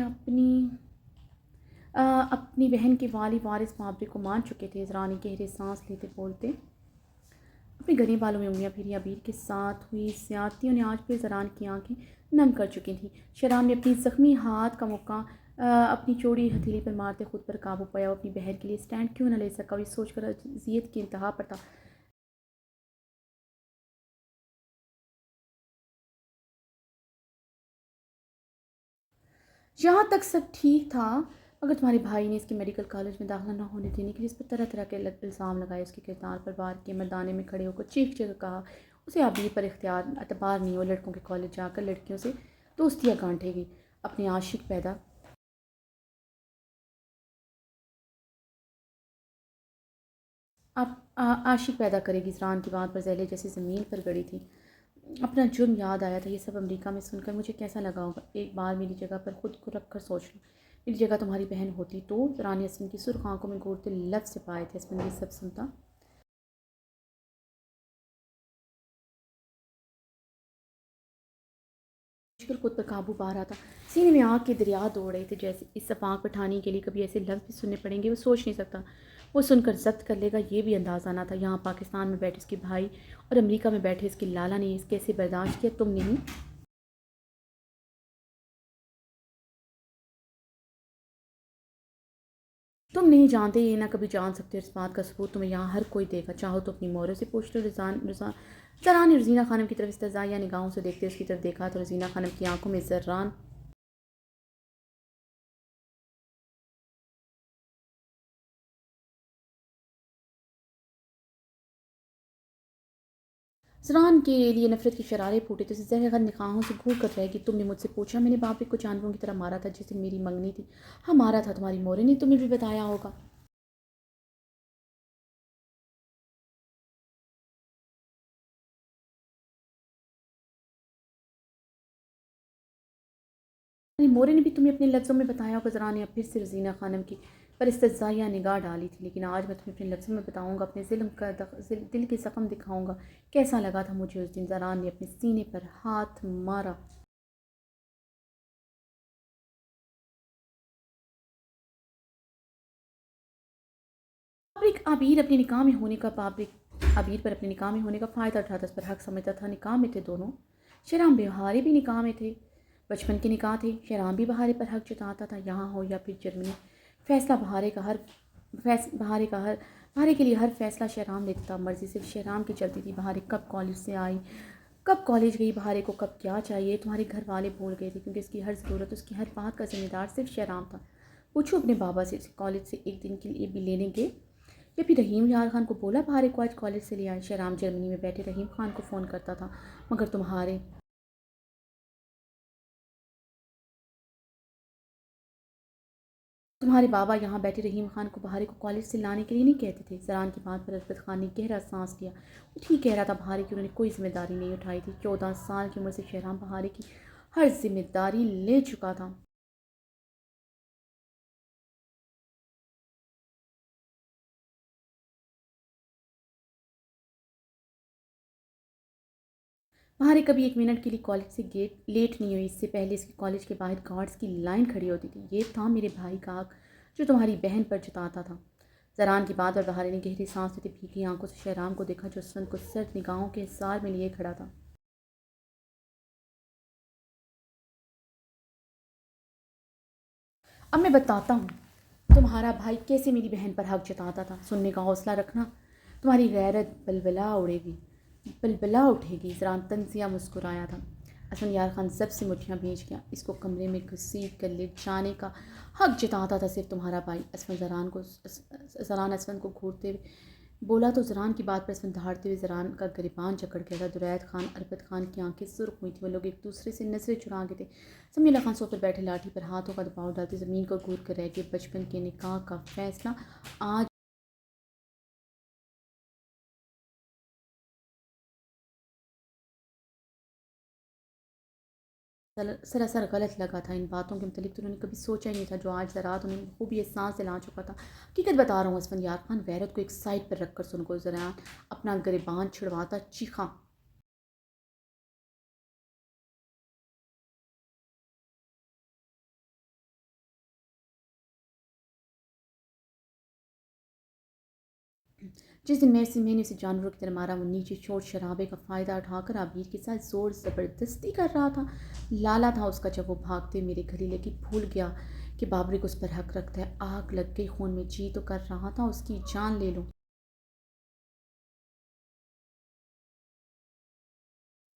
S1: अपनी बहन के वाली वारिस बाबरी को मान चुके थे। रानी गहरे सांस लेते बोलते अपने गले बालों में उंगलियां फिरी। अबीर के साथ हुई ज्यादतियों ने आज फिर जरान की आंखें नम कर चुकी थी। शराब ने अपनी जख्मी हाथ का मुक्का अपनी चौड़ी हथेली पर मारते खुद पर काबू पाया। वो अपनी बहन के लिए स्टैंड क्यों न ले सका, इस सोचकर अजियत की इंतहा पर था। यहाँ तक सब ठीक था, मगर तुम्हारे भाई ने इसके मेडिकल कॉलेज में दाखिला न होने देने के लिए इस पर तरह तरह के इल्ज़ाम लगाए। उसके किरदार पर वार किए, मर्दाने में खड़े होकर चीख चीख कहा उसे आबिर पर इख्तियार अतबार नहीं हो, लड़कों के कॉलेज जाकर लड़कियों से दोस्तियाँ गांठेगी, अपने आशिक पैदा आशिक पैदा करेगी। ज़रान की बात पर जैले जैसे ज़मीन पर गड़ी थी। अपना जुर्म याद आया था। ये सब अमेरिका में सुनकर मुझे कैसा लगा होगा। एक बार मेरी जगह पर खुद को रख कर सोच लो। मेरी जगह तुम्हारी बहन होती तो। रानी असम की सुर्ख आंखों में घूरते लफ्ज़ पाए थे। असम ये सब सुनता मुश्किल खुद पर काबू पा रहा था। सीने में आग के दरिया दौड़ रहे थे, जैसे इस सब आग पठानी के लिए कभी ऐसे लफ्ज़ भी सुनने पड़ेंगे। वो सोच नहीं सकता, वो सुनकर जब्त कर लेगा, ये भी अंदाज़ा ना था। यहाँ पाकिस्तान में बैठे इसके भाई और अमेरिका में बैठे इसके लाला ने इस कैसे बर्दाश्त किया, तुम नहीं। तुम नहीं जानते, ये ना कभी जान सकते। इस बात का सबूत तुम्हें यहाँ हर कोई देगा। चाहो तो अपनी मोहरों से पूछ लो। जरान ने रजीना खानम की तरफ इस्तज़ाइया निगाहों से देखते उसकी तरफ देखा तो रजीना खानम की आंखों में जर्रान जरान के लिए नफरत की शरारे फूटे तो जहर निगाहों से घूर कर रहेगी। तुमने मुझसे पूछा, मैंने बाप को जानवरों की तरह मारा था जिसे मेरी मंगनी थी। हाँ मारा था, तुम्हारी मोरे ने तुम्हें भी बताया होगा। तुम्हारी मोरे ने भी तुम्हें अपने लफ्ज़ों में बताया होगा। जरा ने फिर से रजीना खानम की पर इस्तज़ाइया निगाह डाली थी। लेकिन आज मैं तुम्हें अपने लफ्ज़ों में बताऊंगा, अपने ज़िल्म का दिल के ज़ख्म दिखाऊंगा। कैसा लगा था मुझे उस दिन। जरान ने अपने सीने पर हाथ मारा। आबिर अपने निकाह में होने का आबिर पर अपने निकाह में होने का फ़ायदा उठाता, उस पर हक समझता था। निकाह में थे दोनों। शहराम बिहारी भी निकाह में थे, बचपन के निकाह थे। शहराम भी बहारे पर हक जताता था, यहाँ हो या फिर जर्मनी। फैसला बहारे का हर फैस बहारे का हर बहारे के लिए हर फैसला शहराम लेता था। मर्जी सिर्फ शहराम की चलती थी। बहारे कब कॉलेज से आई, कब कॉलेज गई, बहारे को कब क्या चाहिए, तुम्हारे घर वाले भूल गए थे, क्योंकि उसकी हर ज़रूरत, उसकी हर बात का जिम्मेदार सिर्फ शहराम था। पूछो अपने बाबा से, कॉलेज से एक दिन के लिए भी लेने गए या फिर रहीम यार खान को बोला बहारे को आज कॉलेज से ले आए। शहराम जर्मनी में बैठे रहीम खान को फ़ोन करता था, मगर तुम्हारे बाबा यहाँ बैठे रहीम खान को बहारे को कॉलेज से लाने के लिए नहीं कहते थे। जरान की बात पर अरफत खान ने गहरा सांस लिया। वो ठीक कह रहा था, बहारे की उन्होंने कोई जिम्मेदारी नहीं उठाई थी। 14 साल की उम्र से शहराम बहारे की हर जिम्मेदारी ले चुका था। बहारे कभी एक मिनट के लिए कॉलेज से गेट लेट नहीं हुई। इससे पहले इसके कॉलेज के बाहर गार्ड्स की लाइन खड़ी होती थी। ये था मेरे भाई का हक जो तुम्हारी बहन पर जताता था। जरान की बात और बहारे ने गहरी सांस लेते भीगी आंखों से शहराम को देखा, जो सन को सर्द निगाहों के हिसार में लिए खड़ा था। अब मैं बताता हूँ, तुम्हारा भाई कैसे मेरी बहन पर हक जताता था, सुनने का हौसला रखना, तुम्हारी गैरत बलबला उड़ेगी, बलबला उठेगी। ज़रान तंजिया मुस्कुराया था। असफंदियार खान जब से मुठ्ठियाँ भींच गया, इसको कमरे में घसीट कर ले जाने का हक जताता था सिर्फ तुम्हारा भाई। ज़रान असफंद को घूरते हुए बोला तो ज़रान की बात पर असफंद दहाड़ते हुए ज़रान का गिरबान जकड़ गया था। दुरैद खान, अरबत खान की आंखें सुर्ख हुई थी। वो लोग एक दूसरे से नजरें चुरा गए थे। समीला खान सोफे पर बैठे लाठी पर हाथों का दबाव डालते ज़मीन को घूर कर रह गए। बचपन के निकाह का फैसला आज सरासर गलत लगा था। इन बातों के मतलब तो उन्होंने कभी सोचा ही नहीं था, जो आज रात उन्हें खूब ये सांस दिला चुका था। हकीकत बता रहा हूँ असफंदियार खान, गैरत को एक साइड पर रखकर सुनको। ज़रा अपना गिरबान छिड़वाता चीखा। जिस दिन मैंने उसे जानवरों की तरह मारा, वो नीचे शोर शराबे का फ़ायदा उठाकर आबिर के साथ ज़ोर ज़बरदस्ती कर रहा था। लाला था उसका जब वो भागते मेरे गले लगी, भूल गया कि बाबरिक उस पर हक रखता है। आग लग गई खून में, जी तो कर रहा था उसकी जान ले लूं,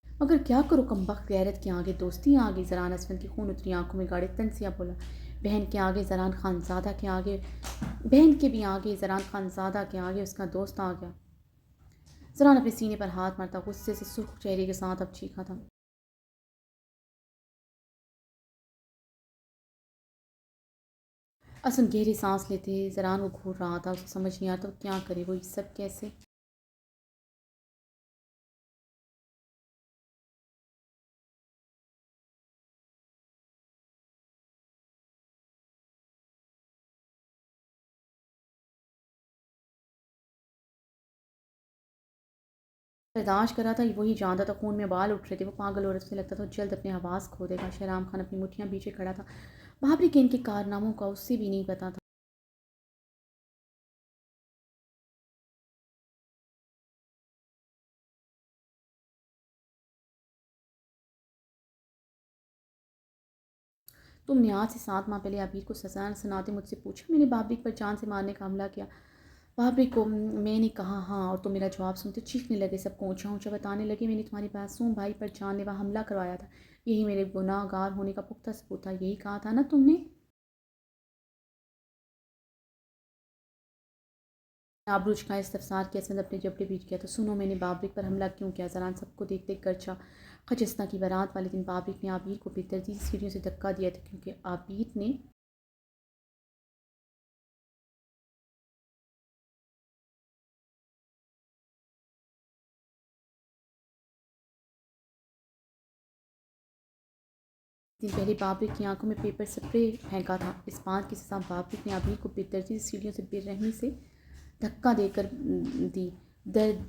S1: मगर क्या करूँ। कमबख्त गैरत के आगे दोस्ती आ गई। ज़रान असफन की खून उतरी आंखों में गाड़े तनसिया बोला, बहन के आगे, ज़रान खानज़ादा के आगे, बहन के भी आगे, ज़रान खानज़ादा के आगे उसका दोस्त आ गया। ज़रान अपने सीने पर हाथ मारता गुस्से से सुर्ख चेहरे के साथ अब चीखा था। असम गहरी सांस लेते ज़रान वो घूर रहा था। उसे समझ नहीं आता वो क्या करे, वो ये सब कैसे। बर्दाश्त करा था, वही जानता था खून में बाल उठ रहे थे। वो पागल औरत से लगता था जल्द अपने हवास खो देगा। शहराम खान अपनी मुठ्ठियाँ पीछे खड़ा था। बाबरी के इनके कारनामों का उससे भी नहीं पता था। तुमने आज से 7 माह पहले अबीर को सजा सुनाते मुझसे पूछा, मैंने बाबरी पर जान से मारने का हमला किया। बाबरी को मैंने कहा हाँ, और तुम मेरा जवाब सुनते चीखने लगे, सबको ऊंचा ऊंचा बताने लगे मैंने तुम्हारी मासूम भाई पर जानलेवा हमला करवाया था। यही मेरे गुनाहगार होने का पुख्ता सबूत था। यही कहा था ना तुमने। आबरूज का इस्तफसार किया, इसमें अपने जबड़े बीच गया। तो सुनो, मैंने बाबरिक पर हमला क्यों किया। जरान सबको देख देख कर छा। खजिस्ता की बारात वाले दिन बाबरिक ने आबिर को बेतरतीब सीढ़ियों से धक्का दिया था, क्योंकि आबिर ने दिन पहले बाबरिक की आंखों में पेपर स्प्रे फेंका था। इस बात की सजा बाबरिक ने आबिर को बेतरतीब सीढ़ियों से बेरहमी से धक्का देकर दी।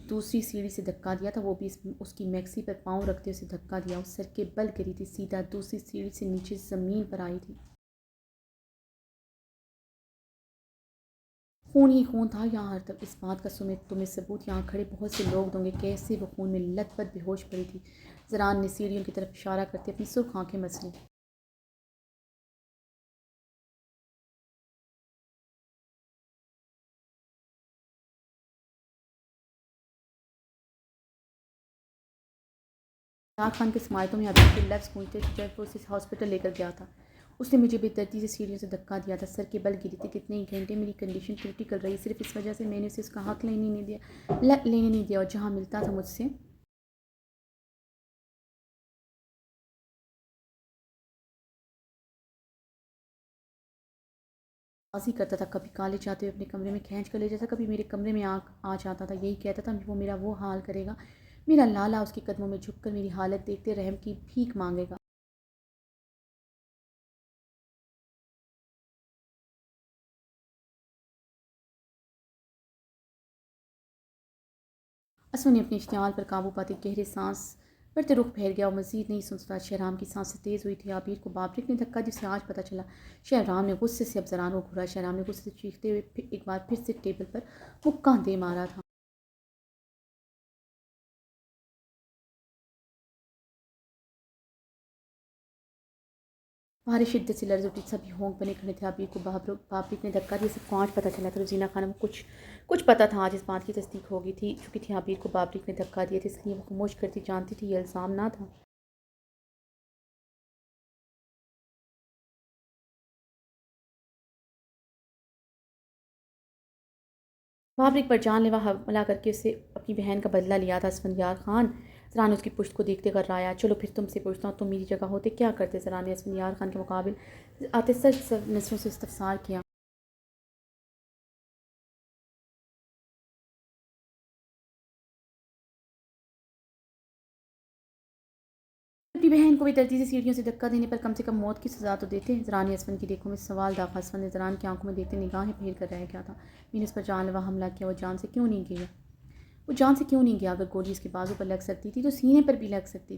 S1: दूसरी सीढ़ी से धक्का दिया था, वो भी उसकी मैक्सी पर पाँव रखते उसे धक्का दिया। उस सर के बल गिरी थी, सीधा दूसरी सीढ़ी से नीचे ज़मीन पर आई थी। खून ही खून था यहाँ हर तरफ। इस बात का तुम्हें सबूत यहाँ खड़े बहुत से लोग दोगे, कैसे वो खून में लथपथ बेहोश पड़ी थी। जरान ने सीढ़ियों की तरफ इशारा करते अपनी सुर्ख आंखें मसली। शाह खान के स्मारकों में अभी के लफ्ज़ गूंजते थे जब वो उसे हॉस्पिटल लेकर गया था। उसने मुझे बेदर्दी से सीढ़ियों से धक्का दिया था, सर के बल गिरी थी। कितने ही घंटे मेरी कंडीशन क्रिटिकल रही, सिर्फ इस वजह से मैंने उसे उसका हक लेने नहीं दिया, और जहाँ मिलता था मुझसे बाजी करता था। कभी कॉलेज जाते हुए अपने कमरे में खींच कर ले जाता, कभी मेरे कमरे में आ जाता था। यही कहता था वो मेरा वो हाल करेगा। मेरा लाला उसके कदमों में झुककर मेरी हालत देखते रहम की भीख मांगेगा। असू ने अपने इश्तियाल पर काबू पाते गहरे सांस भरते रुख फेर गया और मजीद नहीं सुन सका। शहराम की सांसें तेज़ हुई थी। आबिर को बाबरिक ने धक्का जिसे आज पता चला। शहराम ने गुस्से से अब जरान को घूरा। शहराम ने गुस्से से चीखते हुए एक बार फिर से टेबल पर मुक्का दे मारा था। बारिश शिद्दत से लर्ज उठी, सभी होंक बने खड़े थे। आबिर को बाबरिक ने धक्का दिया। सबको आज पता चला था। रोजीना खानम कुछ कुछ पता था। आज इस बात की तस्दीक हो गई थी चुकी थी। आबिर को बाबरिक ने धक्का दिया था, इसलिए वो खामोश करती, जानती थी ये इल्ज़ाम ना था। बाबरिक पर जानलेवा हमला करके उससे अपनी बहन का बदला लिया था असफंदियार खान। ज़रा ने उसकी पुश्त को देखते कर राया, चलो फिर तुमसे पूछता हूँ, तुम मेरी जगह होते क्या करते? ज़रा ने असफंदियार खान के मुकाबिल आते सच नजरों से इस्तफसार किया। अपनी बहन को भी धरती से सीढ़ियों से धक्का देने पर कम से कम मौत की सज़ा तो देते। ज़रानी असफन की देखों में सवाल दाखा। असफन ने ज़रान की आंखों में देखते निगाहें फेर कर रह गया था। मैंने उस पर जानलेवा हमला किया, वो जान से क्यों नहीं गया? वो जान से क्यों नहीं गया? अगर गोली उसके बाजू पर लग सकती थी तो सीने पर भी लग सकती थी।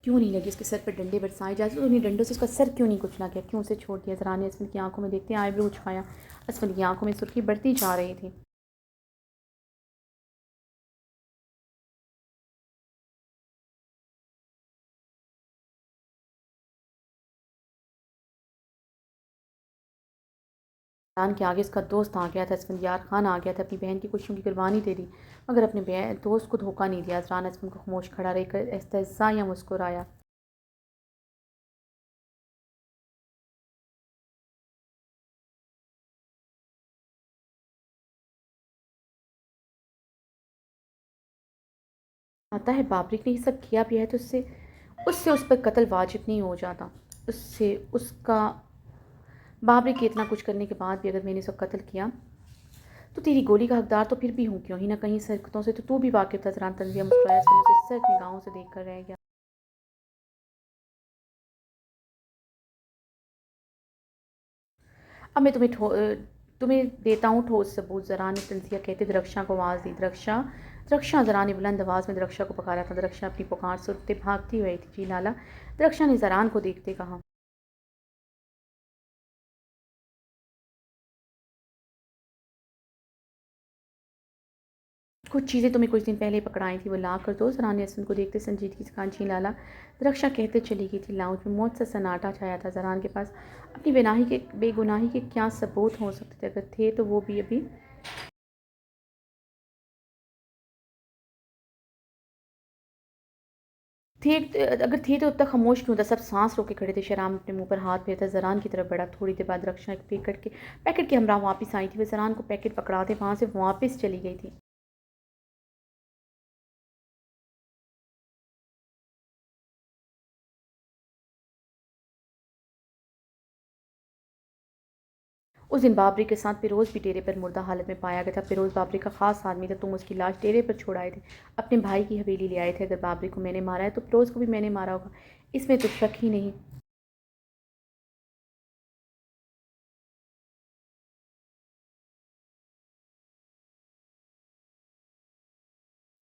S1: क्यों नहीं लगी? उसके सर पर डंडे बरसाए जाते तो उन्हें डंडों से उसका सर क्यों नहीं कुचला गया? क्यों उसे छोड़ दिया? ज़रानी असफन की आंखों में देखते आईब्रो उठाया। असफन की आंखों में सुर्खी बढ़ती जा रही थी। ईरान के आगे उसका दोस्त आ गया था। असफंदियार खान आ गया था। अपनी बहन की खुशियों की कुर्बानी दे दी, मगर अपने दोस्त को धोखा नहीं दिया। ज़रान असफन को खामोश खड़ा रहकर एहतज़ा या मुस्कुराया। आता है बाबरिक ने ये सब किया भी है तो उससे उससे उस पर कत्ल वाजिब नहीं हो जाता। उससे उसका बाबरिक के इतना कुछ करने के बाद भी अगर मैंने उसका कत्ल किया तो तेरी गोली का हकदार तो फिर भी हूँ। क्यों ही ना कहीं सरकतों से तो तू भी वाकिफ था। ज़रान तंजिया मुस्कुराया, उसे सिर्फ निगाहों से देख कर रह गया। अब मैं तुम्हें देता हूँ ठोस सबूत। ज़रा ने तंजिया कहते दरक्षा को आवाज़ दी। दरक्षा, दरक्षा! ज़रा ने बुलंद आवाज़ में दरक्षा को पुकारा था। दरक्षा अपनी पुकार सुनते भागती हुई थी। जी लाला, दरक्षा ने ज़रान को देखते कहा। कुछ चीज़ें तुम्हें कुछ दिन पहले पकड़ाई थी, वो ला कर दो। ज़रा ने असम को देखते संजीदगी से कहा। जी लाला, दरक्षा कहते चली गई थी। लाउंज में मौत सा सन्नाटा छाया था। ज़रान के पास अपनी बेगुनाही के क्या सबूत हो सकते थे? अगर थे तो वो भी अभी थे। अगर थे तो अब तक खामोश क्यों था? सब सांस रोके खड़े थे। शराम अपने मुंह पर हाथ फेरता ज़रान की तरफ बढ़ा। थोड़ी देर बाद रक्षा एक पैकेट के हमरा वापस आई थी। वह ज़रान को पैकेट पकड़ाते वहाँ से वापस चली गई थी। उस दिन बाबरी के साथ फिरोज़ भी डेरे पर मुर्दा हालत में पाया गया था। फिरोज़ बाबरी का ख़ास आदमी था। तुम उसकी लाश डेरे पर छोड़ आए थे, अपने भाई की हवेली ले आए थे। अगर बाबरी को मैंने मारा है तो फिरोज़ को भी मैंने मारा होगा, इसमें तो शक ही नहीं।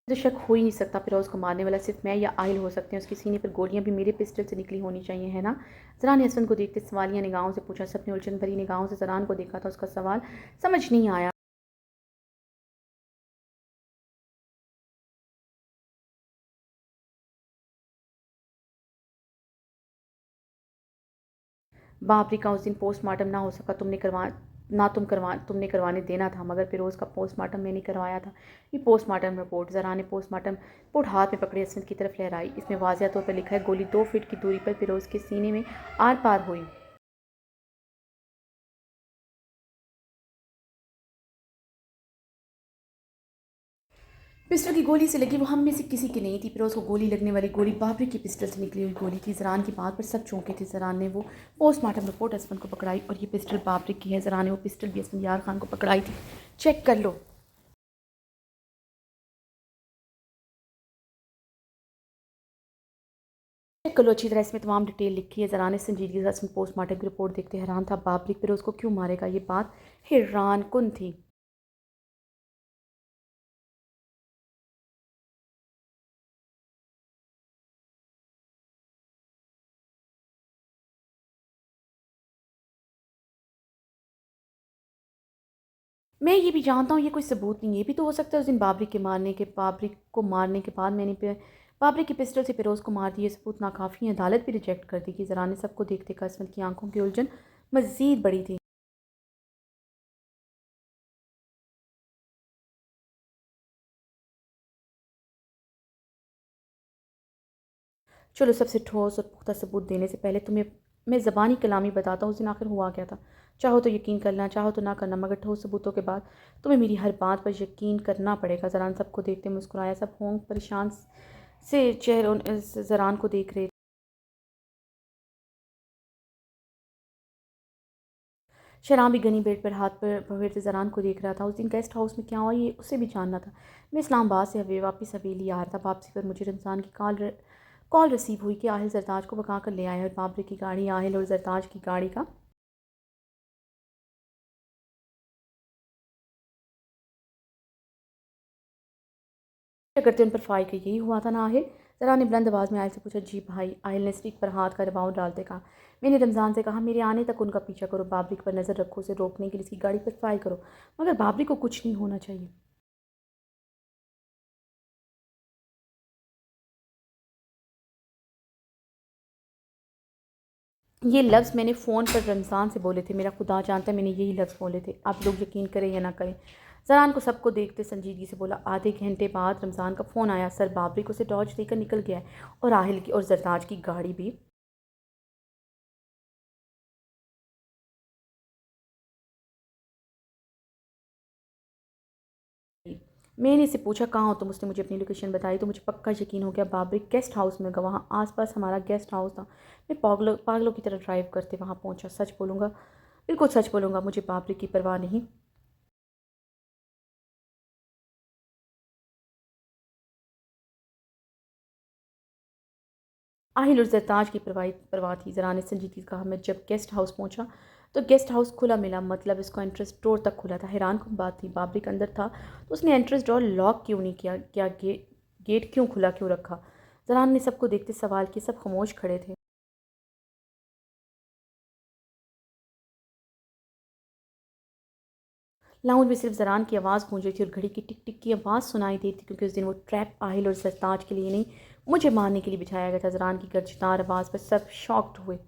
S1: तो शक हो ही नहीं सकता। फिरोज़ को मारने वाला सिर्फ मैं या आहिल हो सकते हैं। उसके सीने पर गोलियां भी मेरे पिस्टल से निकली होनी चाहिए, है ना? ज़रा ने हसन को देखते सवालिया निगाहों से पूछा। सबने उलझन भरी निगाहों से ज़रान को देखा था। उसका सवाल समझ नहीं आया। बाबरी का उस दिन पोस्टमार्टम ना हो सका। तुमने करवाने देना था, मगर फिरोज़ का पोस्टमार्टम मैंने करवाया था। ये पोस्टमार्टम रिपोर्ट। ज़रा ने पोस्टमार्टम रिपोर्ट हाथ में पकड़ी असमत की तरफ लहराई। इसमें वाज़िया तौर पर लिखा है, गोली 2 फीट की दूरी पर फिरोज़ के सीने में आर पार हुई। पिस्टल की गोली से लगी वो हम में से किसी की नहीं थी। फिरोज़ को गोली लगने वाली गोली बाबरी की पिस्टल से निकली हुई गोली थी। ज़रान की बात पर सब चौंके थे। ज़रान ने वो पोस्टमार्टम रिपोर्ट असफन को पकड़ाई और ये पिस्टल बाबरी की है। ज़रान ने वो पिस्टल भी असफन यार खान को पकड़ाई थी। चेक कर लो। चेक कर लो अच्छी तरह, इसमें तमाम डिटेल लिखी है। ज़रा ने संजीदगी के साथ इसमें पोस्टमार्टम की रिपोर्ट देखते हैरान था। बाबरी फिरोज़ को क्यों मारेगा? ये बात हैरान कुन थी। मैं ये भी जानता हूँ ये कोई सबूत नहीं, ये भी तो हो सकता है उस दिन बाबरी को मारने के बाद मैंने बाबरी की पिस्टल से फिरोज़ को मार दिया, सबूत नाकाफ़ी है। अदालत भी रिजेक्ट कर दी कि ज़रा ने सबको देखते का असमत की आंखों की उलझन मज़ीद बड़ी थी। चलो सबसे ठोस और पुख्ता सबूत देने से पहले तुम्हें मैं ज़बानी कलामी बताता हूँ उस दिन आखिर हुआ क्या था। चाहो तो यकीन करना, चाहो तो ना करना, मगर ठोस सबूतों के बाद तुम्हें मेरी हर बात पर यकीन करना पड़ेगा। ज़रान सबको देखते मुस्कुराया, सब होंगे परेशान से चेहरों ज़रान को देख रहे। शराब भी गनी बेड पर हाथ पर फेरते ज़रान को देख रहा था। उस दिन गेस्ट हाउस में क्या हुआ ये उसे भी जानना था। मैं इस्लामाबाद से वापस हवेली आ रहा था। वापसी पर मुझे रमज़ान की कॉल रिसीव हुई कि आहिल जरताज को भगा कर ले आए और बाबरी की गाड़ी, आहिल और जरताज की गाड़ी का क्या करते उन पर फायर किया। यही हुआ था ना आहिल? ज़रा ने बुलंद आवाज़ में आहिल से पूछा। जी भाई, आहिल ने स्टिक पर हाथ का दबाव डालते कहा। मैंने रमज़ान से कहा मेरे आने तक उनका पीछा करो, बाबरी पर नज़र रखो, उसे रोकने के लिए इसकी गाड़ी पर फायर करो, मगर बाबरी को कुछ नहीं होना चाहिए। ये लफ्ज़ मैंने फ़ोन पर रमज़ान से बोले थे। मेरा खुदा जानता है मैंने यही लफ्ज़ बोले थे। आप लोग यकीन करें या ना करें। ज़रान को सबको देखते संजीदगी से बोला। आधे घंटे बाद रमज़ान का फ़ोन आया। सर बाबरी को से टॉर्च देकर निकल गया है और आहिल की और जरताज की गाड़ी भी। मैंने इससे पूछा कहाँ हो तुम? उसने मुझे अपनी लोकेशन बताई तो मुझे पक्का यकीन हो गया बाबरी गेस्ट हाउस में गया। वहाँ आसपास हमारा गेस्ट हाउस था। मैं पागलों पागलों की तरह ड्राइव करते वहाँ पहुँचा। सच बोलूँगा, बिल्कुल सच बोलूँगा, मुझे बाबरी की परवाह नहीं। आहिल और ज़रताज की परवाह थी। ज़रा ने संजीदगी से कहा। मैं जब गेस्ट हाउस पहुंचा तो गेस्ट हाउस खुला मिला, मतलब इसका एंट्रेंस डोर तक खुला था। हैरान कन बात थी, बाबरी के अंदर था तो उसने एंट्रेंस डोर लॉक क्यों नहीं किया? क्या गेट क्यों खुला क्यों रखा? जरान ने सबको देखते सवाल किए। सब खामोश खड़े थे। लाउंज में सिर्फ जरान की आवाज़ गूंज रही थी और घड़ी की टिक टिक की आवाज़ सुनाई देती, क्योंकि उस दिन वो ट्रैप आहिल और सरताज के लिए नहीं, मुझे मारने के लिए बिछाया गया था। जरान की गर्जदार आवाज़ पर सब शॉक्ड हुए।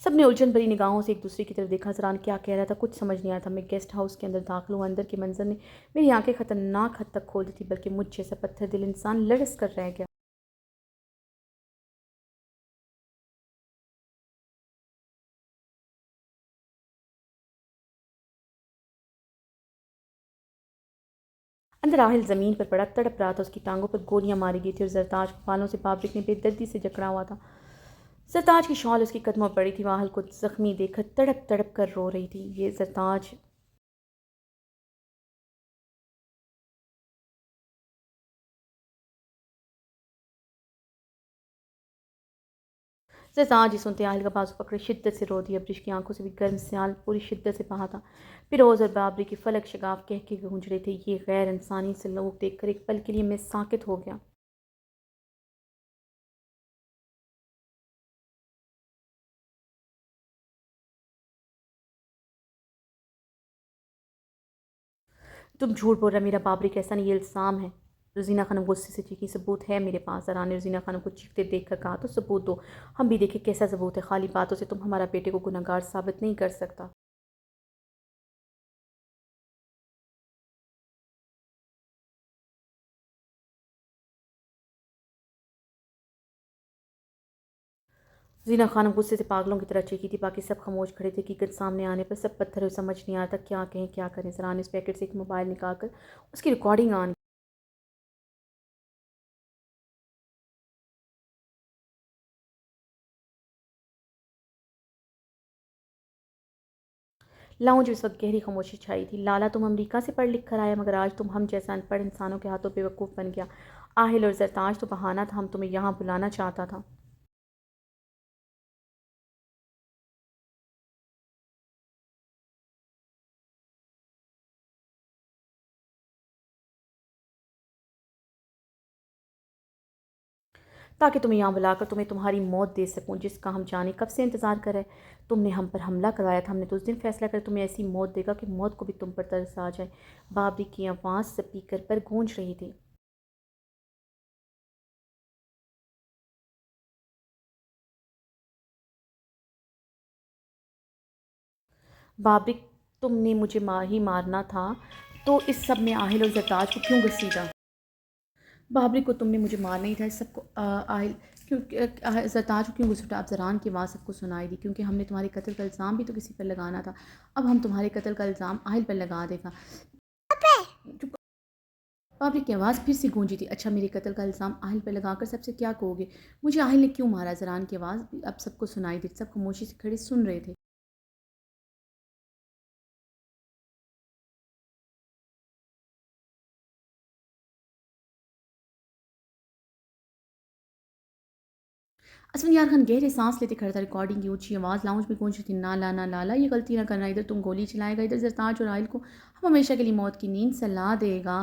S1: सबने उलझन भरी निगाहों से एक दूसरे की तरफ देखा। जरान क्या कह रहा था कुछ समझ नहीं आया था। मैं गेस्ट हाउस के अंदर दाखिल हुआ। अंदर के मंजर ने मेरी आंखें खतरनाक हद तक खोल दी थी, बल्कि मुझ जैसा पत्थर दिल इंसान लरस कर रह गया। अंदर आहिल ज़मीन पर पड़ा तड़प रहा था। उसकी टांगों पर गोलियां मारी गई थी और जरताज को बालों से बाबरिक ने बेदर्दी से जकड़ा हुआ था। जरताज की शॉल उसकी कदमों पर पड़ी थी। वह आहिल को जख्मी देखकर तड़प तड़प कर रो रही थी। ये जरताज जरताज ही सुनते आहिल का बाजू पकड़े शिद्दत से रो दिया। ब्रिश की आंखों से भी गर्म स्याल पूरी शिद्दत से बहा था। फिरोज और बाबरी की फलक शगाफ कह के गूंज रहे थे। ये गैर इंसानी से लोग देखकर एक पल के लिए मैं साकित हो गया। तुम झूठ बोल रहा, मेरा बाबरी कैसा नहीं, ये इल्ज़ाम है। रोजीना खानम गुस्से से चीखी। सबूत है मेरे पास। जरा ने रोजीना खानम को चीखते देख कर कहा। तो सबूत दो, हम भी देखें कैसा सबूत है। खाली बातों से तुम हमारा बेटे को गुनहगार साबित नहीं कर सकता। जीना खानम गुस्से से पागलों की तरह चीखी थी। बाकी सब खामोश खड़े थे। हकीकत सामने आने पर सब पत्थर हुए। समझ नहीं आता क्या कहें क्या करें। जरा ने उस पैकेट से एक मोबाइल निकाल कर उसकी रिकॉर्डिंग ऑन लाउंज में इस वक्त गहरी खामोशी छाई थी। लाला तुम अमेरिका से पढ़ लिख कर आया, मगर आज तुम हम जैसा अनपढ़ इंसानों के हाथों बेवकूफ़ बन गया। आहिल और जरताज तो बहाना था, हम तुम्हें यहाँ बुलाना चाहता था। ताकि तुम्हें यहाँ बुलाकर तुम्हें तुम्हारी मौत दे सकूँ, जिसका हम जाने कब से इंतज़ार कर रहे हैं। तुमने हम पर हमला करवाया था, हमने तो उस दिन फैसला कर तुम्हें ऐसी मौत देगा कि मौत को भी तुम पर तरस आ जाए। बाबरी की आवाज़ स्पीकर पर गूंज रही थी। बाबरी, तुमने मुझे ही मारना था, तो इस सब में आहिल और जरताज को क्यों घसीटा? बाबरी को तुमने मुझे मारना ही था, इस सबको आहिल क्योंकि जरताज को क्यों घसीटा? अब जरान की आवाज़ सबको सुनाई दी, क्योंकि हमने तुम्हारे कत्ल का इल्ज़ाम भी तो किसी पर लगाना था। अब हम तुम्हारे कत्ल का इल्ज़ाम आहिल पर लगा देगा। चुप। बाबरी की आवाज़ फिर से गूंजी थी। अच्छा, मेरे कत्ल का इल्ज़ाम आहिल पर लगाकर सबसे क्या कहोगे? मुझे आहिल ने क्यों मारा? जरान की आवाज़ अब सबको सुनाई दी। सब खामोशी से खड़े सुन रहे थे। असफंदियार खान गहरे सांस लेते खड़ा था। रिकॉर्डिंग की ऊंची आवाज़ लाउंज में गूंज रही थी। ना लाना लाला, ये गलती ना करना, इधर तुम गोली चलाएगा, इधर जरताज और आहिल को हम हमेशा के लिए मौत की नींद सला देगा।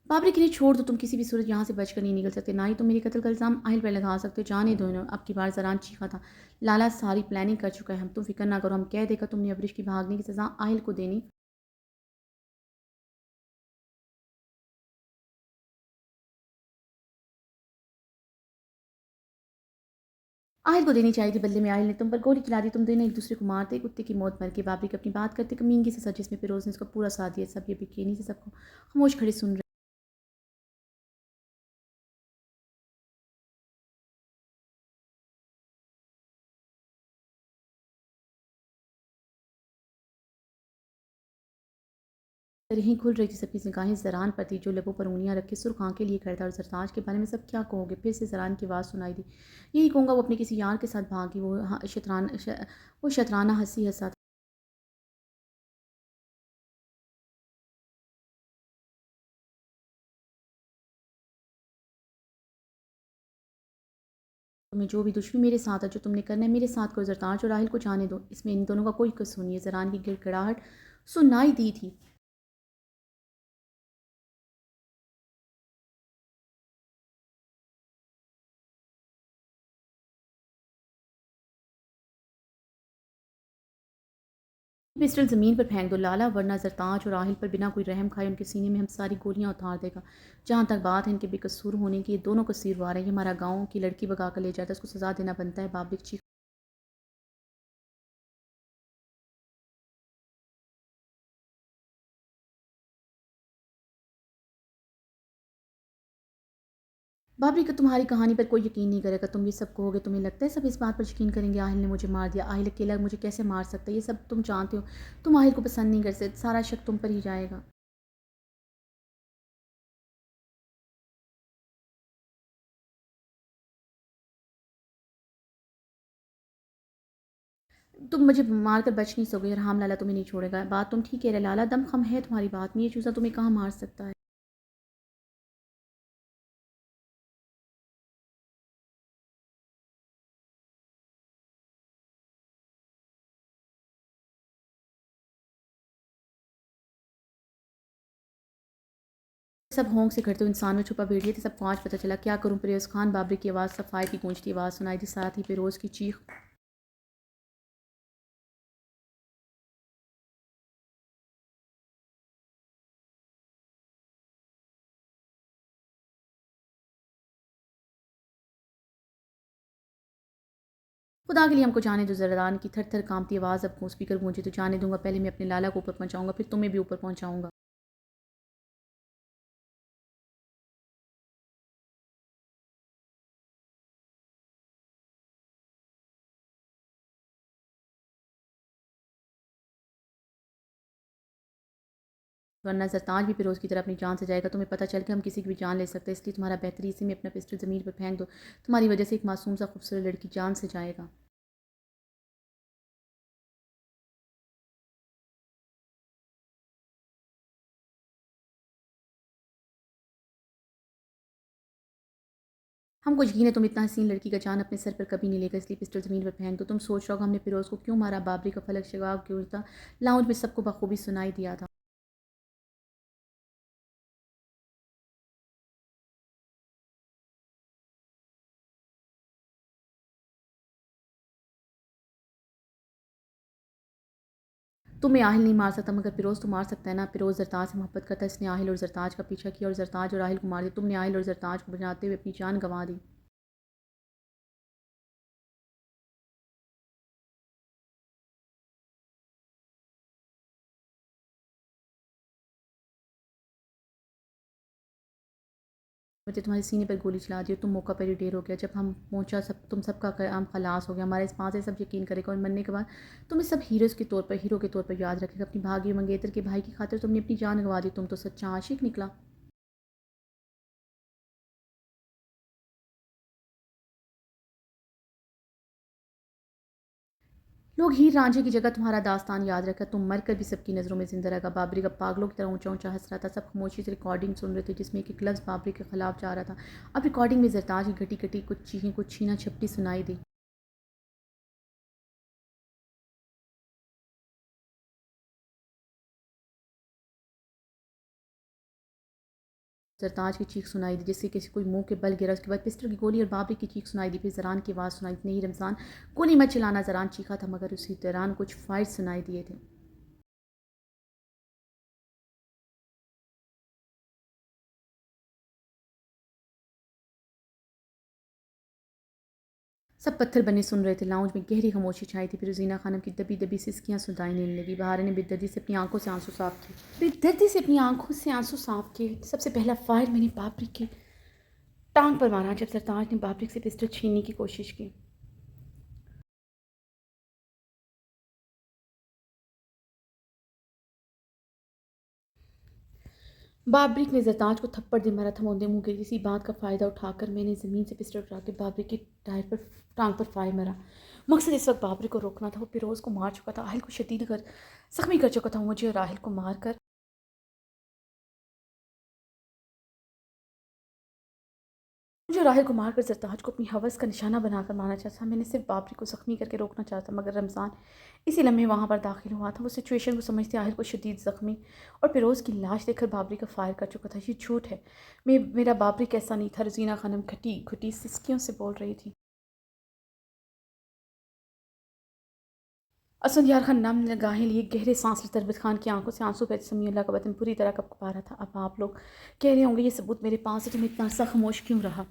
S1: बाबरी के लिए छोड़ दो, तुम किसी भी सूरत यहाँ से बचकर नहीं निकल सकते, ना ही तुम मेरे कत्ल का इल्ज़ाम आहिल पर लगा सकते हो। जाने दो इन्हें। अब की बार जरान चीखा था। लाला सारी प्लानिंग कर चुका है, हम तुम फिक्र ना करो, हम कह देगा तुमने अबरिश की भागने की सज़ा आहिल को देनी। आहिल को देनी चाहिए थी, बदले में आहिल ने तुम पर गोली चला दी। तुम दोनों एक दूसरे को मारते, कुत्ते की मौत मर के। बाबरी को अपनी बात करते कमीनगी से सच, जिसमें फिरोज ने उसका पूरा साथ दिया। सब ये बेचैनी से सबको खामोश खड़े सुन रहे। तरही खुल रही थी, सबकी निगाहें जरान पर थी, जो लबों पर उंगलियां रखे सुर्ख आंखें लिए खड़ा था। और सरताज के बारे में सब क्या कहोगे? फिर से जरान की आवाज़ सुनाई दी। यही कहूँगा, वो अपने किसी यार के साथ भागी। वो शतराना हंसी हंसा। तुम्हें जो भी दुश्मनी मेरे साथ है, जो तुमने करना है मेरे साथ करो। जरताज और राहिल को जाने दो, इसमें इन दोनों का कोई कसूर नहीं है। जरान की गिड़गिड़ाहट सुनाई दी थी। पिस्टल ज़मीन पर फेंक दो लाला, वरना जरताज और राहिल पर बिना कोई रहम खाए उनके सीने में हम सारी गोलियां उतार देगा। जहाँ तक बात है इनके बेकसूर होने की, ये दोनों कसूरवार है। ये हमारा गाँव की लड़की भगा कर ले जाता है, उसको सजा देना बनता है। बाबरी चीख। बाबरी को तुम्हारी कहानी पर कोई यकीन नहीं करेगा। तुम ये सब कहोगे, तुम्हें लगता है सब इस बात पर यकीन करेंगे आहिल ने मुझे मार दिया? आहिल अकेला मुझे कैसे मार सकता है? ये सब तुम जानते हो। तुम आहिल को पसंद नहीं कर सकते, सारा शक तुम पर ही जाएगा। तुम मुझे मार कर बच नहीं सकोगे, और राम लाला तुम्हें नहीं छोड़ेगा। बात तुम ठीक कह रहे लाला, दम खम है तुम्हारी बात में। ये चूजा तुम्हें कहाँ मार सकता है? सब होंक से खड़े तो इंसान में छुपा भेड़िए थे। सबको आज पता चला। क्या करूं फिरोज खान? बाबरी की आवाज़ सफाई की गूंजती आवाज़ सुनाई दी, साथ ही फिरोज की चीख। खुदा के लिए हमको जाने दो। जरदान की थर थर कांपती आवाज़ अब स्पीकर गूंजी। तो जाने दूंगा, पहले मैं अपने लाला को ऊपर पहुंचाऊंगा, फिर तुम्हें भी ऊपर पहुंचाऊंगा। वरना जरताज भी फिरोज की तरह अपनी जान से जाएगा। तुम्हें पता चल के हम किसी की भी जान ले सकते हैं, इसलिए तुम्हारा बेहतरी इसी में अपना पिस्टल ज़मीन पर फेंक दो। तुम्हारी वजह से एक मासूम सा खूबसूरत लड़की जान से जाएगा। हमको यकीन है तुम इतना हसीन लड़की का जान अपने सर पर कभी नहीं लेगा, इसलिए पिस्टल ज़मीन पर फेंक दो। तुम सोच रहे हो हमने फिरोज़ को क्यों मारा, बाबरी का फलक शगाब क्यों था। लाउंज में सबको बखूबी सुनाई दिया था। तुम्हें आहिल नहीं मार सकता मगर फिरोज़ तो मार सकता है ना। फिरोज़ जरताज से मोहब्बत करता है, इसने आहिल और जरताज का पीछा किया और जरताज और आहिल को मार दिया। तुमने आहिल और जरताज को बचाते हुए अपनी जान गंवा दी। मुझे तुम्हारे सीने पर गोली चला दी और तुम मौका पर ही ढेर हो गया। जब हम पहुंचा सब तुम सबका काम खलास हो गया। हमारे इस बात से सब यकीन करेगा और मरने के बाद तुम्हें सब हीरो के तौर पर याद रखेगा। अपनी भागी मंगेतर के भाई की खातिर तुमने अपनी जान गंवा दी। तुम तो सच्चा आशिक निकला। लोग हीर रांझे की जगह तुम्हारा दास्तान याद रखा। तुम मर कर भी सबकी नज़रों में जिंदा रहेगा। बाबरी का पागलों की तरह ऊंचा ऊंचा हंस रहा था। सब खामोशी से रिकॉर्डिंग सुन रहे थे जिसमें एक लफ्ज़ बाबरी के खिलाफ जा रहा था। अब रिकॉर्डिंग में जरताज की घटी घटी कुछ चीखें कुछ छीना छपटी सुनाई दी। सरताज की चीख सुनाई दी जिससे किसी कोई मुंह के बल गिरा। उसके बाद पिस्टल की गोली और बाबरी की चीख सुनाई दी। फिर जरान की आवाज़ सुनाई दी। नहीं रमज़ान गोली मत चलाना। जरान चीखा था मगर उसी दौरान कुछ फाइट सुनाई दिए थे। सब पत्थर बने सुन रहे थे। लाउंज में गहरी खामोशी छाई थी। फिर जीना खानम की दबी दबी सिसकियां सुनाई देने लगी। बहार ने बेदर्दी से अपनी आंखों से आंसू साफ किए। बेदर्दी से अपनी आंखों से आंसू साफ किए। सबसे पहला फायर मैंने बाबरी की टांग पर मारा जब सरताज ने बाबरी से पिस्टल छीनने की कोशिश की। बाबरी ने जरताज को थप्पड़ दे मारा था। मोंदे मुंह के इसी बात का फ़ायदा उठाकर मैंने ज़मीन से पिस्टल उठा के बाबरी के टायर पर टांग पर फायर मारा। मकसद इस वक्त बाबरी को रोकना था। वो फिरोज़ को मार चुका था, आहिल को शदीद कर जख्मी कर चुका था। मुझे और आहिल को मार कर मुझे राहिल को मारकर सरताज को अपनी हवस का निशाना बनाकर मारना चाहता था। मैंने सिर्फ बाबरी को ज़ख्मी करके रोकना चाहता मगर रमज़ान इसी लम्हे वहाँ पर दाखिल हुआ था। वो सिचुएशन को समझते आहिल को शदीद ज़ख्मी और फिरोज़ की लाश देखकर बाबरी का फायर कर चुका था। ये झूठ है। मेरा बाबरी कैसा नहीं था। रजीना खानम घटी घटी सिसकियों से बोल रही थी। असद खान नम निगाहें लिए गहरे सांस लेते तरबत खान की आंखों से आंसू बहे। समीउल्लाह का बदन पूरी तरह कँपा रहा था। अब आप लोग कह रहे होंगे ये सबूत मेरे पास है, तुम इतना सा खामोश क्यों रहा।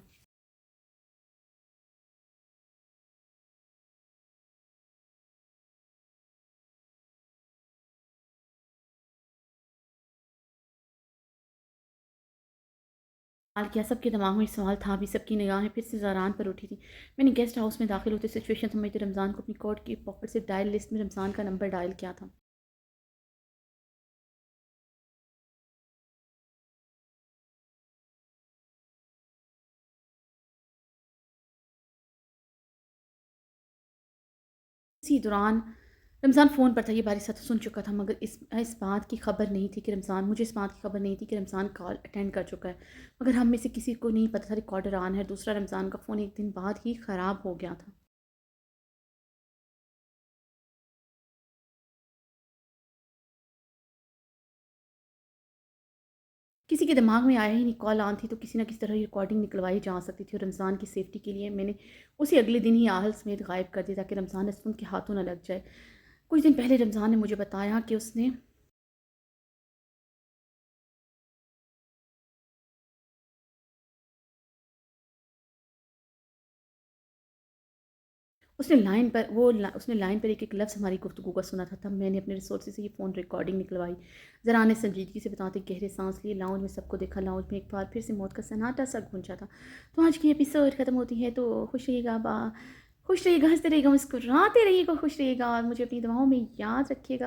S1: सवाल किया। सबके दिमाग में सवाल था भी। सबकी निगाहें फिर से ज़रान पर उठी थी। मैंने गेस्ट हाउस में दाखिल होते सिचुएशन समझते रमज़ान को अपनी कोट की पॉकेट से डायल लिस्ट में रमज़ान का नंबर डायल किया था। इसी दौरान रमज़ान फ़ोन पर था। ये बारी सच सुन चुका था मगर इस बात की खबर नहीं थी कि रमज़ान मुझे इस बात की खबर नहीं थी कि रमज़ान कॉल अटेंड कर चुका है। मगर हम में से किसी को नहीं पता था रिकॉर्डर ऑन है। दूसरा रमज़ान का फ़ोन एक दिन बाद ही ख़राब हो गया था। किसी के दिमाग में आया ही नहीं। कॉल ऑन थी तो किसी ना किसी तरह रिकॉर्डिंग निकलवाई जा सकती थी और रमज़ान की सेफ्टी के लिए मैंने उसे अगले दिन ही आहल समेत गायब कर दिया ताकि रमज़ान रसूम के हाथों न लग जाए। कुछ दिन पहले रमज़ान ने मुझे बताया कि उसने लाइन पर एक लफ्ज़ हमारी गुफ्तगू का सुना था। तब मैंने अपने रिसोर्स से ये फ़ोन रिकॉर्डिंग निकलवाई। ज़रा ने संजीदगी से बताते गहरे सांस लिए। लाउंज में सबको देखा। लाउंज में एक बार फिर से मौत का सन्नाटा सा गूंजा था। तो आज की एपिसोड ख़त्म होती है। तो खुश रहिएगा, हंसते रहिएगा, मुस्कुराते रहिएगा, खुश रहिएगा और मुझे अपनी दुआओं में याद रखिएगा।